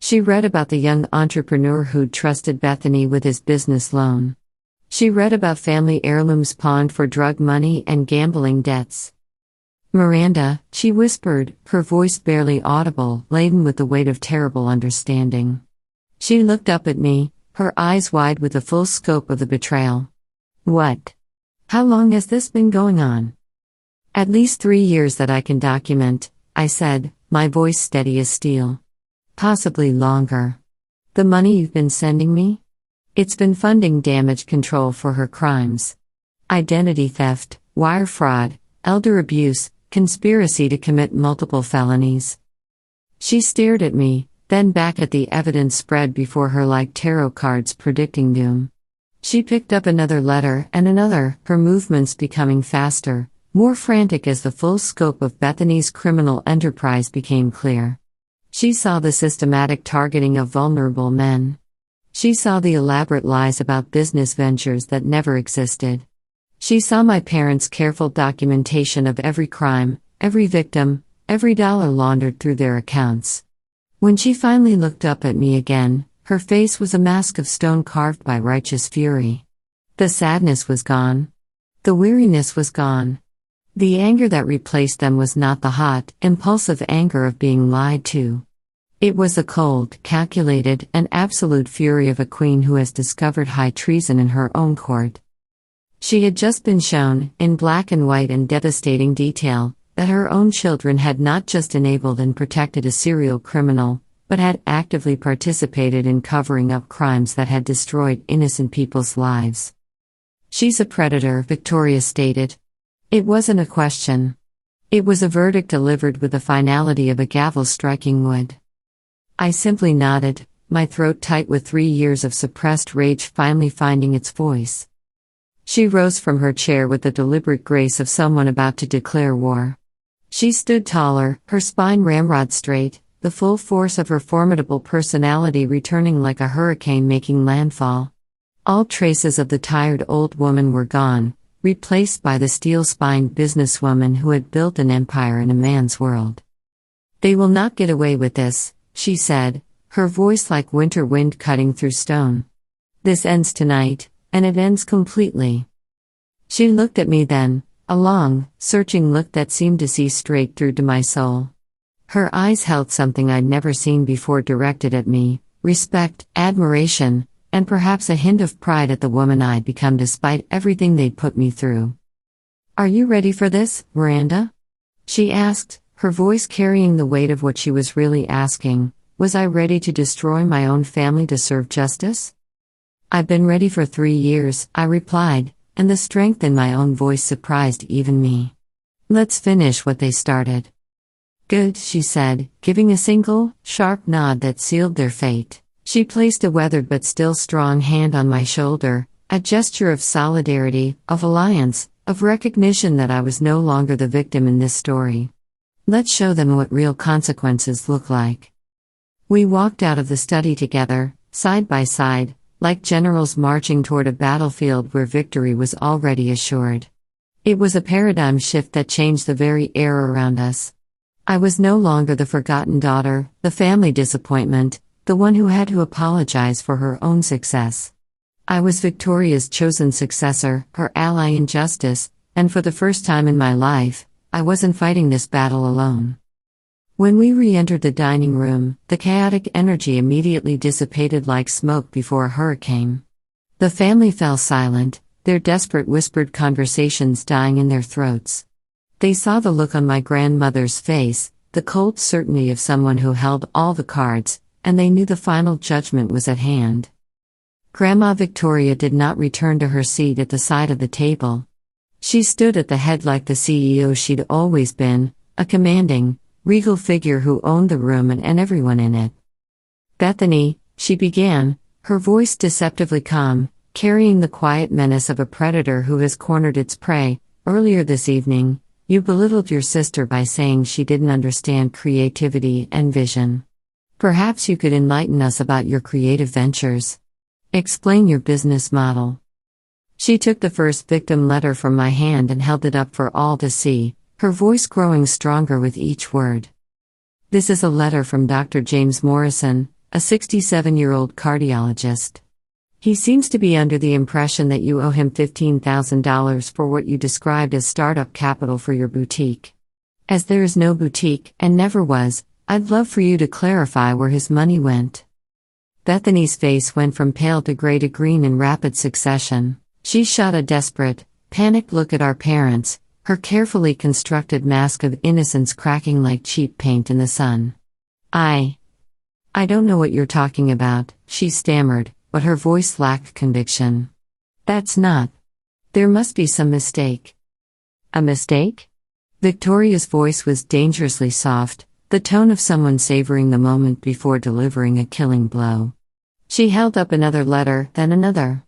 She read about the young entrepreneur who'd trusted Bethany with his business loan. She read about family heirlooms pawned for drug money and gambling debts. "Miranda," she whispered, her voice barely audible, laden with the weight of terrible understanding. She looked up at me, her eyes wide with the full scope of the betrayal. "What? How long has this been going on?" "At least 3 years that I can document," I said, my voice steady as steel. "Possibly longer. The money you've been sending me? It's been funding damage control for her crimes. Identity theft, wire fraud, elder abuse, conspiracy to commit multiple felonies." She stared at me, then back at the evidence spread before her like tarot cards predicting doom. She picked up another letter and another, her movements becoming faster, more frantic as the full scope of Bethany's criminal enterprise became clear. She saw the systematic targeting of vulnerable men. She saw the elaborate lies about business ventures that never existed. She saw my parents' careful documentation of every crime, every victim, every dollar laundered through their accounts. When she finally looked up at me again, her face was a mask of stone carved by righteous fury. The sadness was gone. The weariness was gone. The anger that replaced them was not the hot, impulsive anger of being lied to. It was the cold, calculated, and absolute fury of a queen who has discovered high treason in her own court. She had just been shown, in black and white and devastating detail, that her own children had not just enabled and protected a serial criminal, but had actively participated in covering up crimes that had destroyed innocent people's lives. "She's a predator," Victoria stated. It wasn't a question. It was a verdict delivered with the finality of a gavel striking wood. I simply nodded, my throat tight with 3 years of suppressed rage finally finding its voice. She rose from her chair with the deliberate grace of someone about to declare war. She stood taller, her spine ramrod straight, the full force of her formidable personality returning like a hurricane making landfall. All traces of the tired old woman were gone, replaced by the steel-spined businesswoman who had built an empire in a man's world. "They will not get away with this," she said, her voice like winter wind cutting through stone. "This ends tonight, and it ends completely." She looked at me then, a long, searching look that seemed to see straight through to my soul. Her eyes held something I'd never seen before directed at me, respect, admiration, and perhaps a hint of pride at the woman I'd become despite everything they'd put me through. "Are you ready for this, Miranda?" she asked, her voice carrying the weight of what she was really asking. Was I ready to destroy my own family to serve justice? "I've been ready for 3 years," I replied, and the strength in my own voice surprised even me. "Let's finish what they started." "Good," she said, giving a single, sharp nod that sealed their fate. She placed a weathered but still strong hand on my shoulder, a gesture of solidarity, of alliance, of recognition that I was no longer the victim in this story. "Let's show them what real consequences look like." We walked out of the study together, side by side, like generals marching toward a battlefield where victory was already assured. It was a paradigm shift that changed the very air around us. I was no longer the forgotten daughter, the family disappointment, the one who had to apologize for her own success. I was Victoria's chosen successor, her ally in justice, and for the first time in my life, I wasn't fighting this battle alone. When we re-entered the dining room, the chaotic energy immediately dissipated like smoke before a hurricane. The family fell silent, their desperate whispered conversations dying in their throats. They saw the look on my grandmother's face, the cold certainty of someone who held all the cards, and they knew the final judgment was at hand. Grandma Victoria did not return to her seat at the side of the table. She stood at the head like the CEO she'd always been, a commanding, regal figure who owned the room and everyone in it. "Bethany," she began, her voice deceptively calm, carrying the quiet menace of a predator who has cornered its prey, "earlier this evening, you belittled your sister by saying she didn't understand creativity and vision. Perhaps you could enlighten us about your creative ventures." Explain your business model. She took the first victim letter from my hand and held it up for all to see, her voice growing stronger with each word. This is a letter from Dr. James Morrison, a 67-year-old cardiologist. He seems to be under the impression that you owe him $15,000 for what you described as startup capital for your boutique. As there is no boutique, and never was, I'd love for you to clarify where his money went. Bethany's face went from pale to gray to green in rapid succession. She shot a desperate, panicked look at our parents, her carefully constructed mask of innocence cracking like cheap paint in the sun. I don't know what you're talking about, she stammered, but her voice lacked conviction. That's not. There must be some mistake. A mistake? Victoria's voice was dangerously soft, the tone of someone savoring the moment before delivering a killing blow. She held up another letter, then another.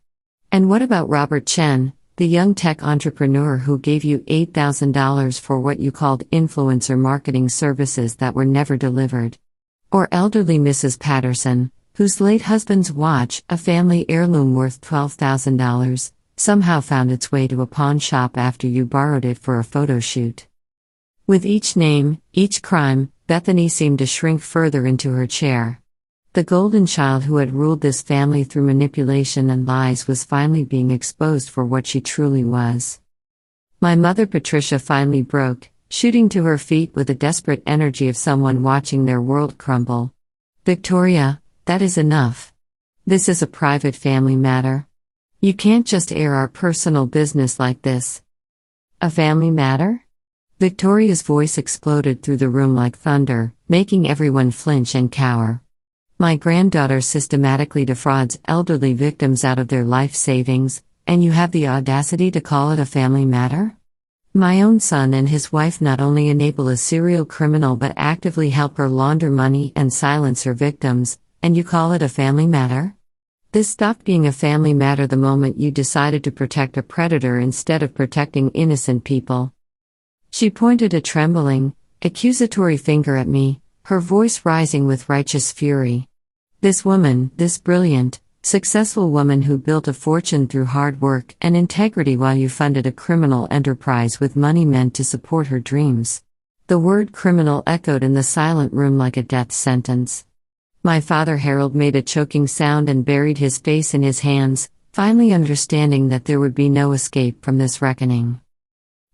And what about Robert Chen, the young tech entrepreneur who gave you $8,000 for what you called influencer marketing services that were never delivered? Or elderly Mrs. Patterson, whose late husband's watch, a family heirloom worth $12,000, somehow found its way to a pawn shop after you borrowed it for a photo shoot? With each name, each crime, Bethany seemed to shrink further into her chair. The golden child who had ruled this family through manipulation and lies was finally being exposed for what she truly was. My mother Patricia finally broke, shooting to her feet with the desperate energy of someone watching their world crumble. Victoria, that is enough. This is a private family matter. You can't just air our personal business like this. A family matter? Victoria's voice exploded through the room like thunder, making everyone flinch and cower. My granddaughter systematically defrauds elderly victims out of their life savings, and you have the audacity to call it a family matter? My own son and his wife not only enable a serial criminal but actively help her launder money and silence her victims, and you call it a family matter? This stopped being a family matter the moment you decided to protect a predator instead of protecting innocent people. She pointed a trembling, accusatory finger at me, her voice rising with righteous fury. This woman, this brilliant, successful woman who built a fortune through hard work and integrity while you funded a criminal enterprise with money meant to support her dreams. The word criminal echoed in the silent room like a death sentence. My father Harold made a choking sound and buried his face in his hands, finally understanding that there would be no escape from this reckoning.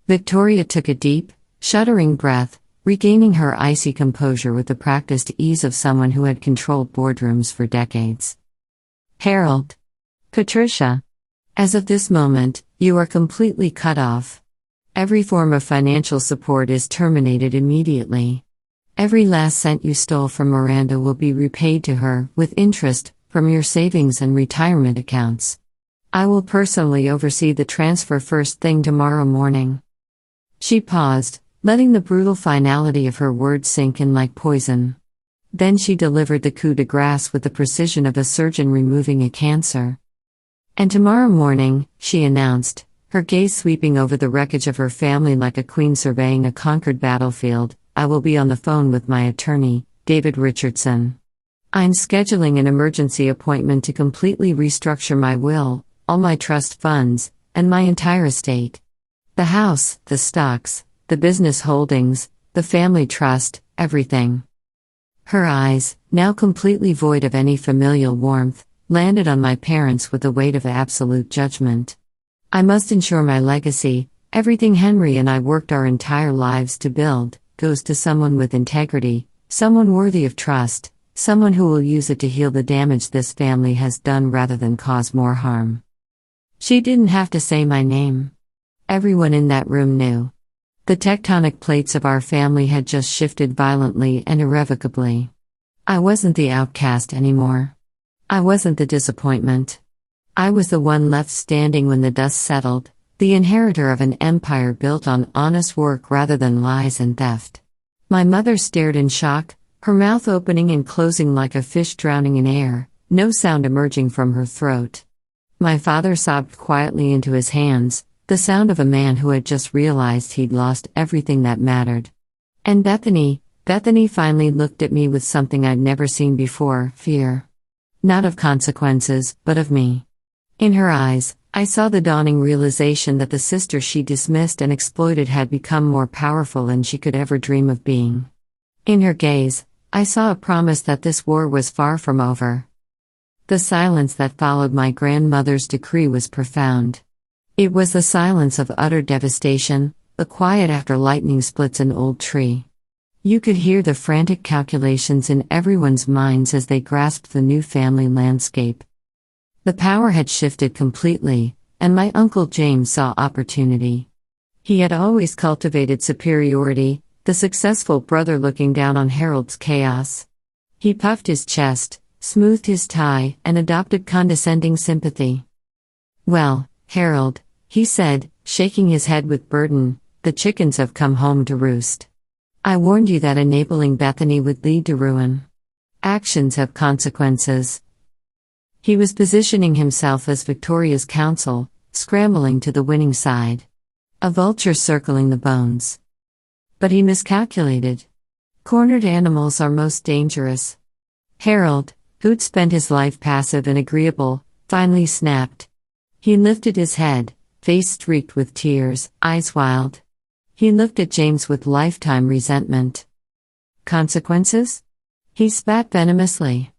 Victoria took a deep, shuddering breath, regaining her icy composure with the practiced ease of someone who had controlled boardrooms for decades. Harold. Patricia. As of this moment, you are completely cut off. Every form of financial support is terminated immediately. Every last cent you stole from Miranda will be repaid to her, with interest, from your savings and retirement accounts. I will personally oversee the transfer first thing tomorrow morning. She paused, letting the brutal finality of her words sink in like poison. Then she delivered the coup de grace with the precision of a surgeon removing a cancer. And tomorrow morning, she announced, her gaze sweeping over the wreckage of her family like a queen surveying a conquered battlefield, I will be on the phone with my attorney, David Richardson. I'm scheduling an emergency appointment to completely restructure my will, all my trust funds, and my entire estate. The house, the stocks, the business holdings, the family trust, everything. Her eyes, now completely void of any familial warmth, landed on my parents with the weight of absolute judgment. I must ensure my legacy, everything Henry and I worked our entire lives to build, goes to someone with integrity, someone worthy of trust, someone who will use it to heal the damage this family has done rather than cause more harm. She didn't have to say my name. Everyone in that room knew. The tectonic plates of our family had just shifted violently and irrevocably. I wasn't the outcast anymore. I wasn't the disappointment. I was the one left standing when the dust settled, the inheritor of an empire built on honest work rather than lies and theft. My mother stared in shock, her mouth opening and closing like a fish drowning in air, no sound emerging from her throat. My father sobbed quietly into his hands, the sound of a man who had just realized he'd lost everything that mattered. And Bethany finally looked at me with something I'd never seen before, fear. Not of consequences, but of me. In her eyes, I saw the dawning realization that the sister she dismissed and exploited had become more powerful than she could ever dream of being. In her gaze, I saw a promise that this war was far from over. The silence that followed my grandmother's decree was profound. It was the silence of utter devastation, the quiet after lightning splits an old tree. You could hear the frantic calculations in everyone's minds as they grasped the new family landscape. The power had shifted completely, and my Uncle James saw opportunity. He had always cultivated superiority, the successful brother looking down on Harold's chaos. He puffed his chest, smoothed his tie, and adopted condescending sympathy. "Well, Harold," he said, shaking his head with burden, "the chickens have come home to roost. I warned you that enabling Bethany would lead to ruin. Actions have consequences." He was positioning himself as Victoria's counsel, scrambling to the winning side. A vulture circling the bones. But he miscalculated. Cornered animals are most dangerous. Harold, who'd spent his life passive and agreeable, finally snapped. He lifted his head, face streaked with tears, eyes wild. He looked at James with lifetime resentment. "Consequences?" He spat venomously.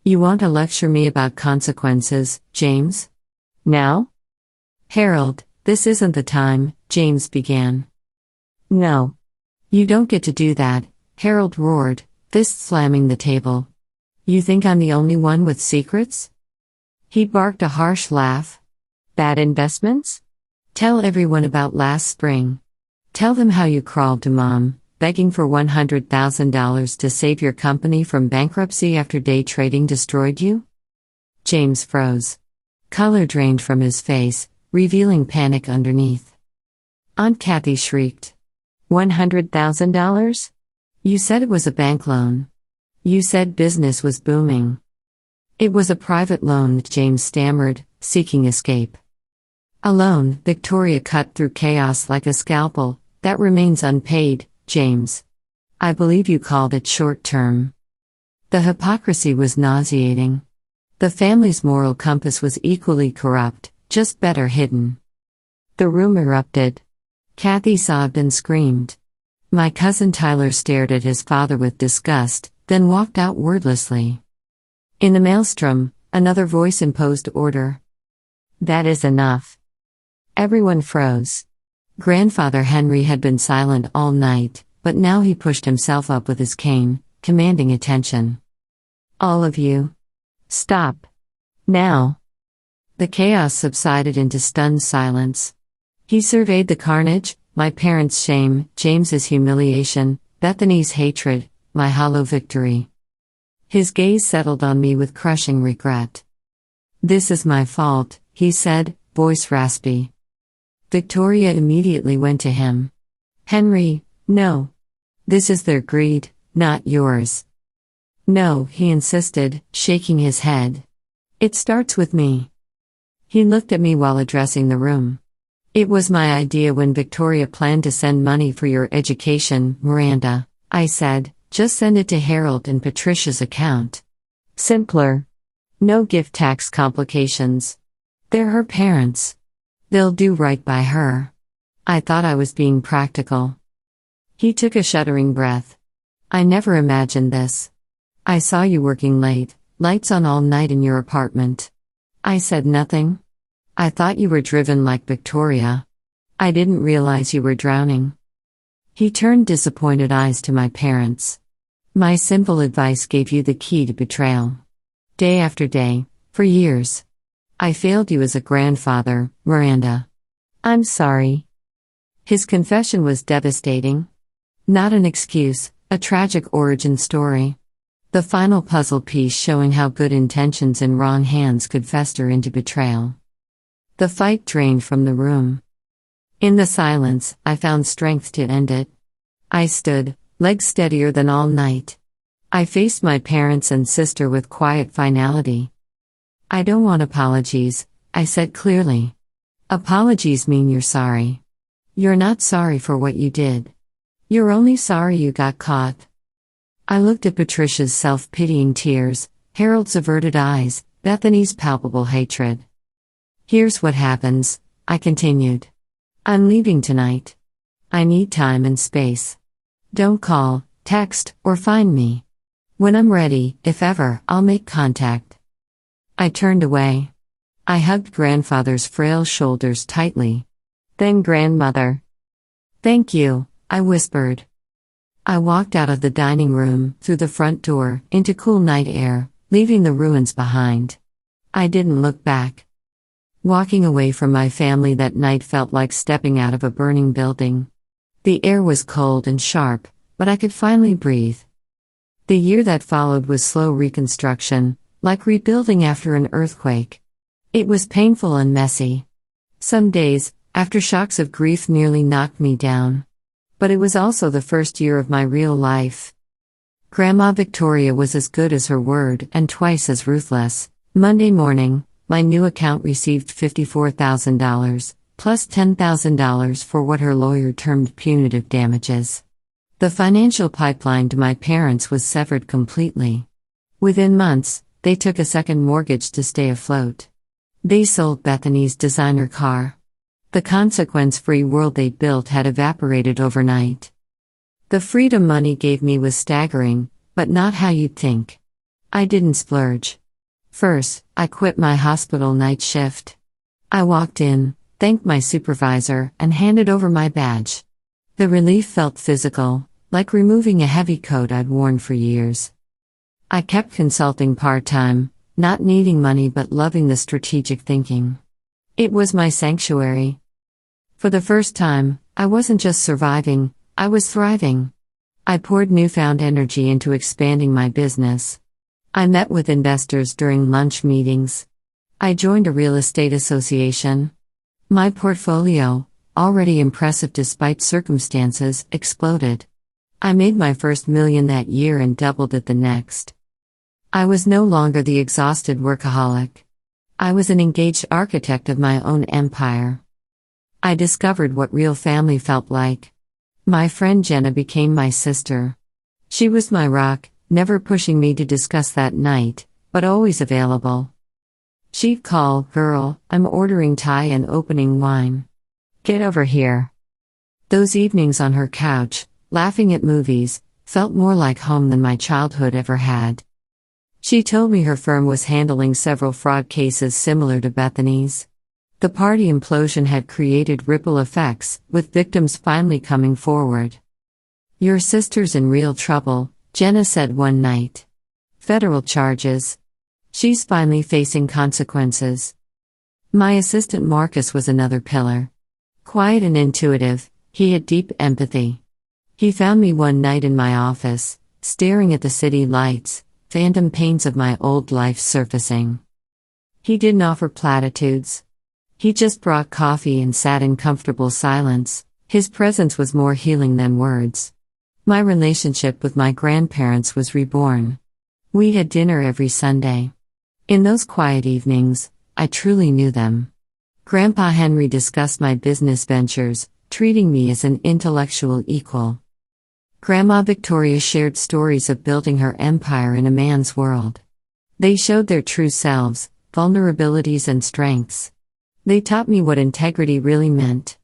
"You want to lecture me about consequences, James? Now?" "Harold, this isn't the time," James began. "No. You don't get to do that," Harold roared, fist slamming the table. "You think I'm the only one with secrets?" He barked a harsh laugh. "Bad investments? Tell everyone about last spring. Tell them how you crawled to Mom, begging for $100,000 to save your company from bankruptcy after day trading destroyed you?" James froze. Color drained from his face, revealing panic underneath. Aunt Kathy shrieked. $100,000? You said it was a bank loan. You said business was booming. It was a private loan, James stammered, seeking escape. A loan, Victoria cut through chaos like a scalpel, that remains unpaid, James. I believe you called it short-term. The hypocrisy was nauseating. The family's moral compass was equally corrupt, just better hidden. The room erupted. Kathy sobbed and screamed. My cousin Tyler stared at his father with disgust, then walked out wordlessly. In the maelstrom, another voice imposed order. "That is enough." Everyone froze. Grandfather Henry had been silent all night, but now he pushed himself up with his cane, commanding attention. "All of you. Stop. Now." The chaos subsided into stunned silence. He surveyed the carnage, my parents' shame, James's humiliation, Bethany's hatred, my hollow victory. His gaze settled on me with crushing regret. "This is my fault," he said, voice raspy. Victoria immediately went to him. "Henry, no. This is their greed, not yours." "No," he insisted, shaking his head. "It starts with me." He looked at me while addressing the room. "It was my idea when Victoria planned to send money for your education, Miranda," I said. "Just send it to Harold and Patricia's account. Simpler. No gift tax complications. They're her parents. They'll do right by her." I thought I was being practical. He took a shuddering breath. "I never imagined this. I saw you working late, lights on all night in your apartment. I said nothing. I thought you were driven like Victoria. I didn't realize you were drowning." He turned disappointed eyes to my parents. "My simple advice gave you the key to betrayal. Day after day, for years. I failed you as a grandfather, Miranda. I'm sorry." His confession was devastating. Not an excuse, a tragic origin story. The final puzzle piece showing how good intentions in wrong hands could fester into betrayal. The fight drained from the room. In the silence, I found strength to end it. I stood, legs steadier than all night. I faced my parents and sister with quiet finality. "I don't want apologies," I said clearly. "Apologies mean you're sorry. You're not sorry for what you did. You're only sorry you got caught." I looked at Patricia's self-pitying tears, Harold's averted eyes, Bethany's palpable hatred. Here's what happens, I continued. I'm leaving tonight. I need time and space. Don't call, text, or find me. When I'm ready, if ever, I'll make contact. I turned away. I hugged grandfather's frail shoulders tightly. Then grandmother. Thank you, I whispered. I walked out of the dining room, through the front door, into cool night air, leaving the ruins behind. I didn't look back. Walking away from my family that night felt like stepping out of a burning building. The air was cold and sharp, but I could finally breathe. The year that followed was slow reconstruction, like rebuilding after an earthquake. It was painful and messy. Some days, aftershocks of grief nearly knocked me down. But it was also the first year of my real life. Grandma Victoria was as good as her word and twice as ruthless. Monday morning, my new account received $54,000, plus $10,000 for what her lawyer termed punitive damages. The financial pipeline to my parents was severed completely. Within months, they took a second mortgage to stay afloat. They sold Bethany's designer car. The consequence-free world they built had evaporated overnight. The freedom money gave me was staggering, but not how you'd think. I didn't splurge. First, I quit my hospital night shift. I walked in, thanked my supervisor, and handed over my badge. The relief felt physical, like removing a heavy coat I'd worn for years. I kept consulting part-time, not needing money but loving the strategic thinking. It was my sanctuary. For the first time, I wasn't just surviving, I was thriving. I poured newfound energy into expanding my business. I met with investors during lunch meetings. I joined a real estate association. My portfolio, already impressive despite circumstances, exploded. I made my first $1 million that year and doubled it the next. I was no longer the exhausted workaholic. I was an engaged architect of my own empire. I discovered what real family felt like. My friend Jenna became my sister. She was my rock, never pushing me to discuss that night, but always available. She'd call, "Girl, I'm ordering Thai and opening wine. Get over here." Those evenings on her couch, laughing at movies, felt more like home than my childhood ever had. She told me her firm was handling several fraud cases similar to Bethany's. The party implosion had created ripple effects, with victims finally coming forward. "Your sister's in real trouble," Jenna said one night. "Federal charges. She's finally facing consequences." My assistant Marcus was another pillar. Quiet and intuitive, he had deep empathy. He found me one night in my office, staring at the city lights, phantom pains of my old life surfacing. He didn't offer platitudes. He just brought coffee and sat in comfortable silence. His presence was more healing than words. My relationship with my grandparents was reborn. We had dinner every Sunday. In those quiet evenings, I truly knew them. Grandpa Henry discussed my business ventures, treating me as an intellectual equal. Grandma Victoria shared stories of building her empire in a man's world. They showed their true selves, vulnerabilities and strengths. They taught me what integrity really meant.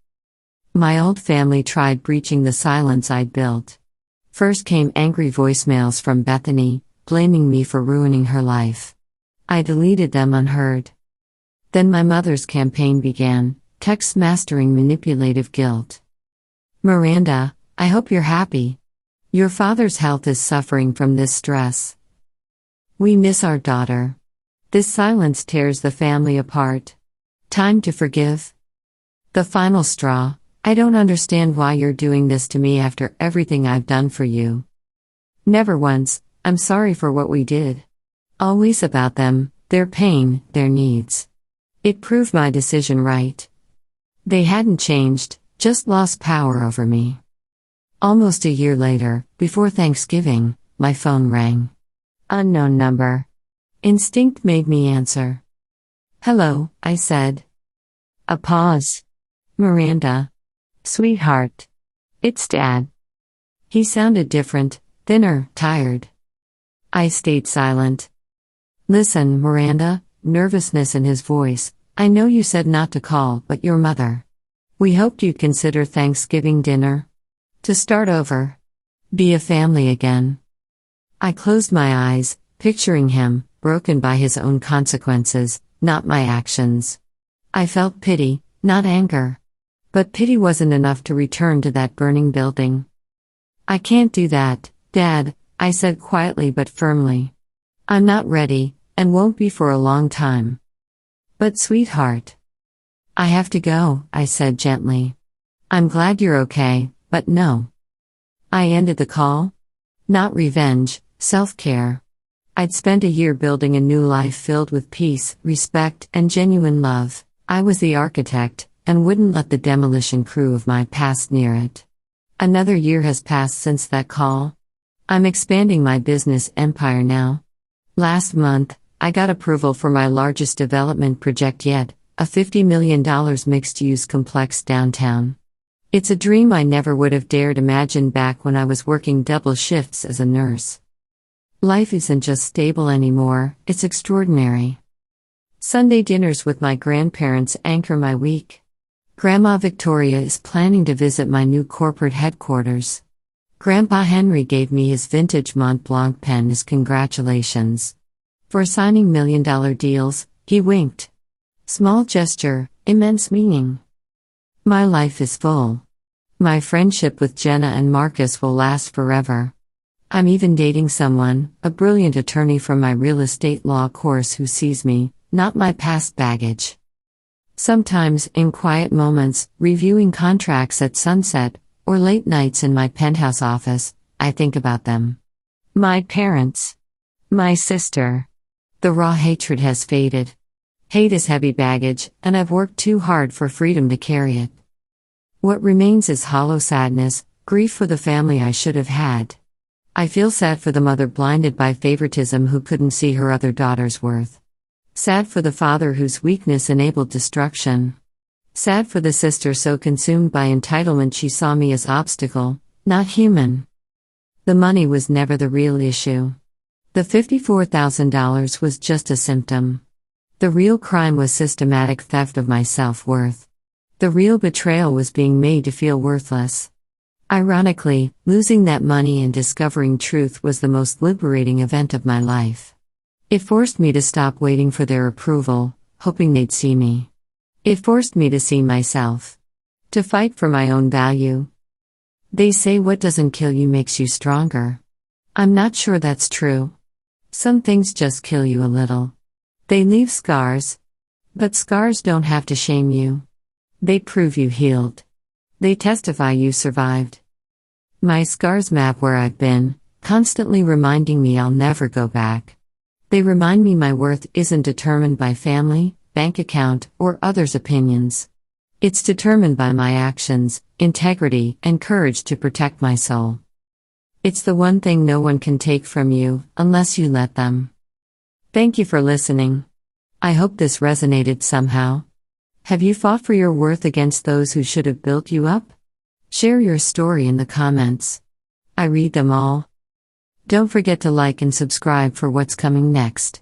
My old family tried breaching the silence I'd built. First came angry voicemails from Bethany, blaming me for ruining her life. I deleted them unheard. Then my mother's campaign began, texts mastering manipulative guilt. "Miranda, I hope you're happy. Your father's health is suffering from this stress. We miss our daughter. This silence tears the family apart. Time to forgive." The final straw: "I don't understand why you're doing this to me after everything I've done for you." Never once, "I'm sorry for what we did." Always about them, their pain, their needs. It proved my decision right. They hadn't changed, just lost power over me. Almost a year later, before Thanksgiving, my phone rang. Unknown number. Instinct made me answer. "Hello," I said. A pause. "Miranda. Sweetheart. It's Dad." He sounded different, thinner, tired. I stayed silent. Listen, Miranda, nervousness in his voice, I know you said not to call, but your mother. We hoped you'd consider Thanksgiving dinner. To start over. Be a family again. I closed my eyes, picturing him, broken by his own consequences, not my actions. I felt pity, not anger. But pity wasn't enough to return to that burning building. I can't do that, Dad, I said quietly but firmly. I'm not ready, and won't be for a long time. But sweetheart. I have to go, I said gently. I'm glad you're okay, but no. I ended the call. Not revenge, self-care. I'd spent a year building a new life filled with peace, respect, and genuine love. I was the architect, and wouldn't let the demolition crew of my past near it. Another year has passed since that call. I'm expanding my business empire now. Last month, I got approval for my largest development project yet, a $50 million mixed-use complex downtown. It's a dream I never would have dared imagine back when I was working double shifts as a nurse. Life isn't just stable anymore, it's extraordinary. Sunday dinners with my grandparents anchor my week. Grandma Victoria is planning to visit my new corporate headquarters. Grandpa Henry gave me his vintage Mont Blanc pen as congratulations. For signing million-dollar deals, he winked. Small gesture, immense meaning. My life is full. My friendship with Jenna and Marcus will last forever. I'm even dating someone, a brilliant attorney from my real estate law course who sees me, not my past baggage. Sometimes, in quiet moments, reviewing contracts at sunset, or late nights in my penthouse office, I think about them. My parents. My sister. The raw hatred has faded. Hate is heavy baggage, and I've worked too hard for freedom to carry it. What remains is hollow sadness, grief for the family I should have had. I feel sad for the mother blinded by favoritism who couldn't see her other daughter's worth. Sad for the father whose weakness enabled destruction. Sad for the sister so consumed by entitlement she saw me as obstacle, not human. The money was never the real issue. The $54,000 was just a symptom. The real crime was systematic theft of my self-worth. The real betrayal was being made to feel worthless. Ironically, losing that money and discovering truth was the most liberating event of my life. It forced me to stop waiting for their approval, hoping they'd see me. It forced me to see myself. To fight for my own value. They say what doesn't kill you makes you stronger. I'm not sure that's true. Some things just kill you a little. They leave scars. But scars don't have to shame you. They prove you healed. They testify you survived. My scars map where I've been, constantly reminding me I'll never go back. They remind me my worth isn't determined by family, bank account, or others' opinions. It's determined by my actions, integrity, and courage to protect my soul. It's the one thing no one can take from you, unless you let them. Thank you for listening. I hope this resonated somehow. Have you fought for your worth against those who should have built you up? Share your story in the comments. I read them all. Don't forget to like and subscribe for what's coming next.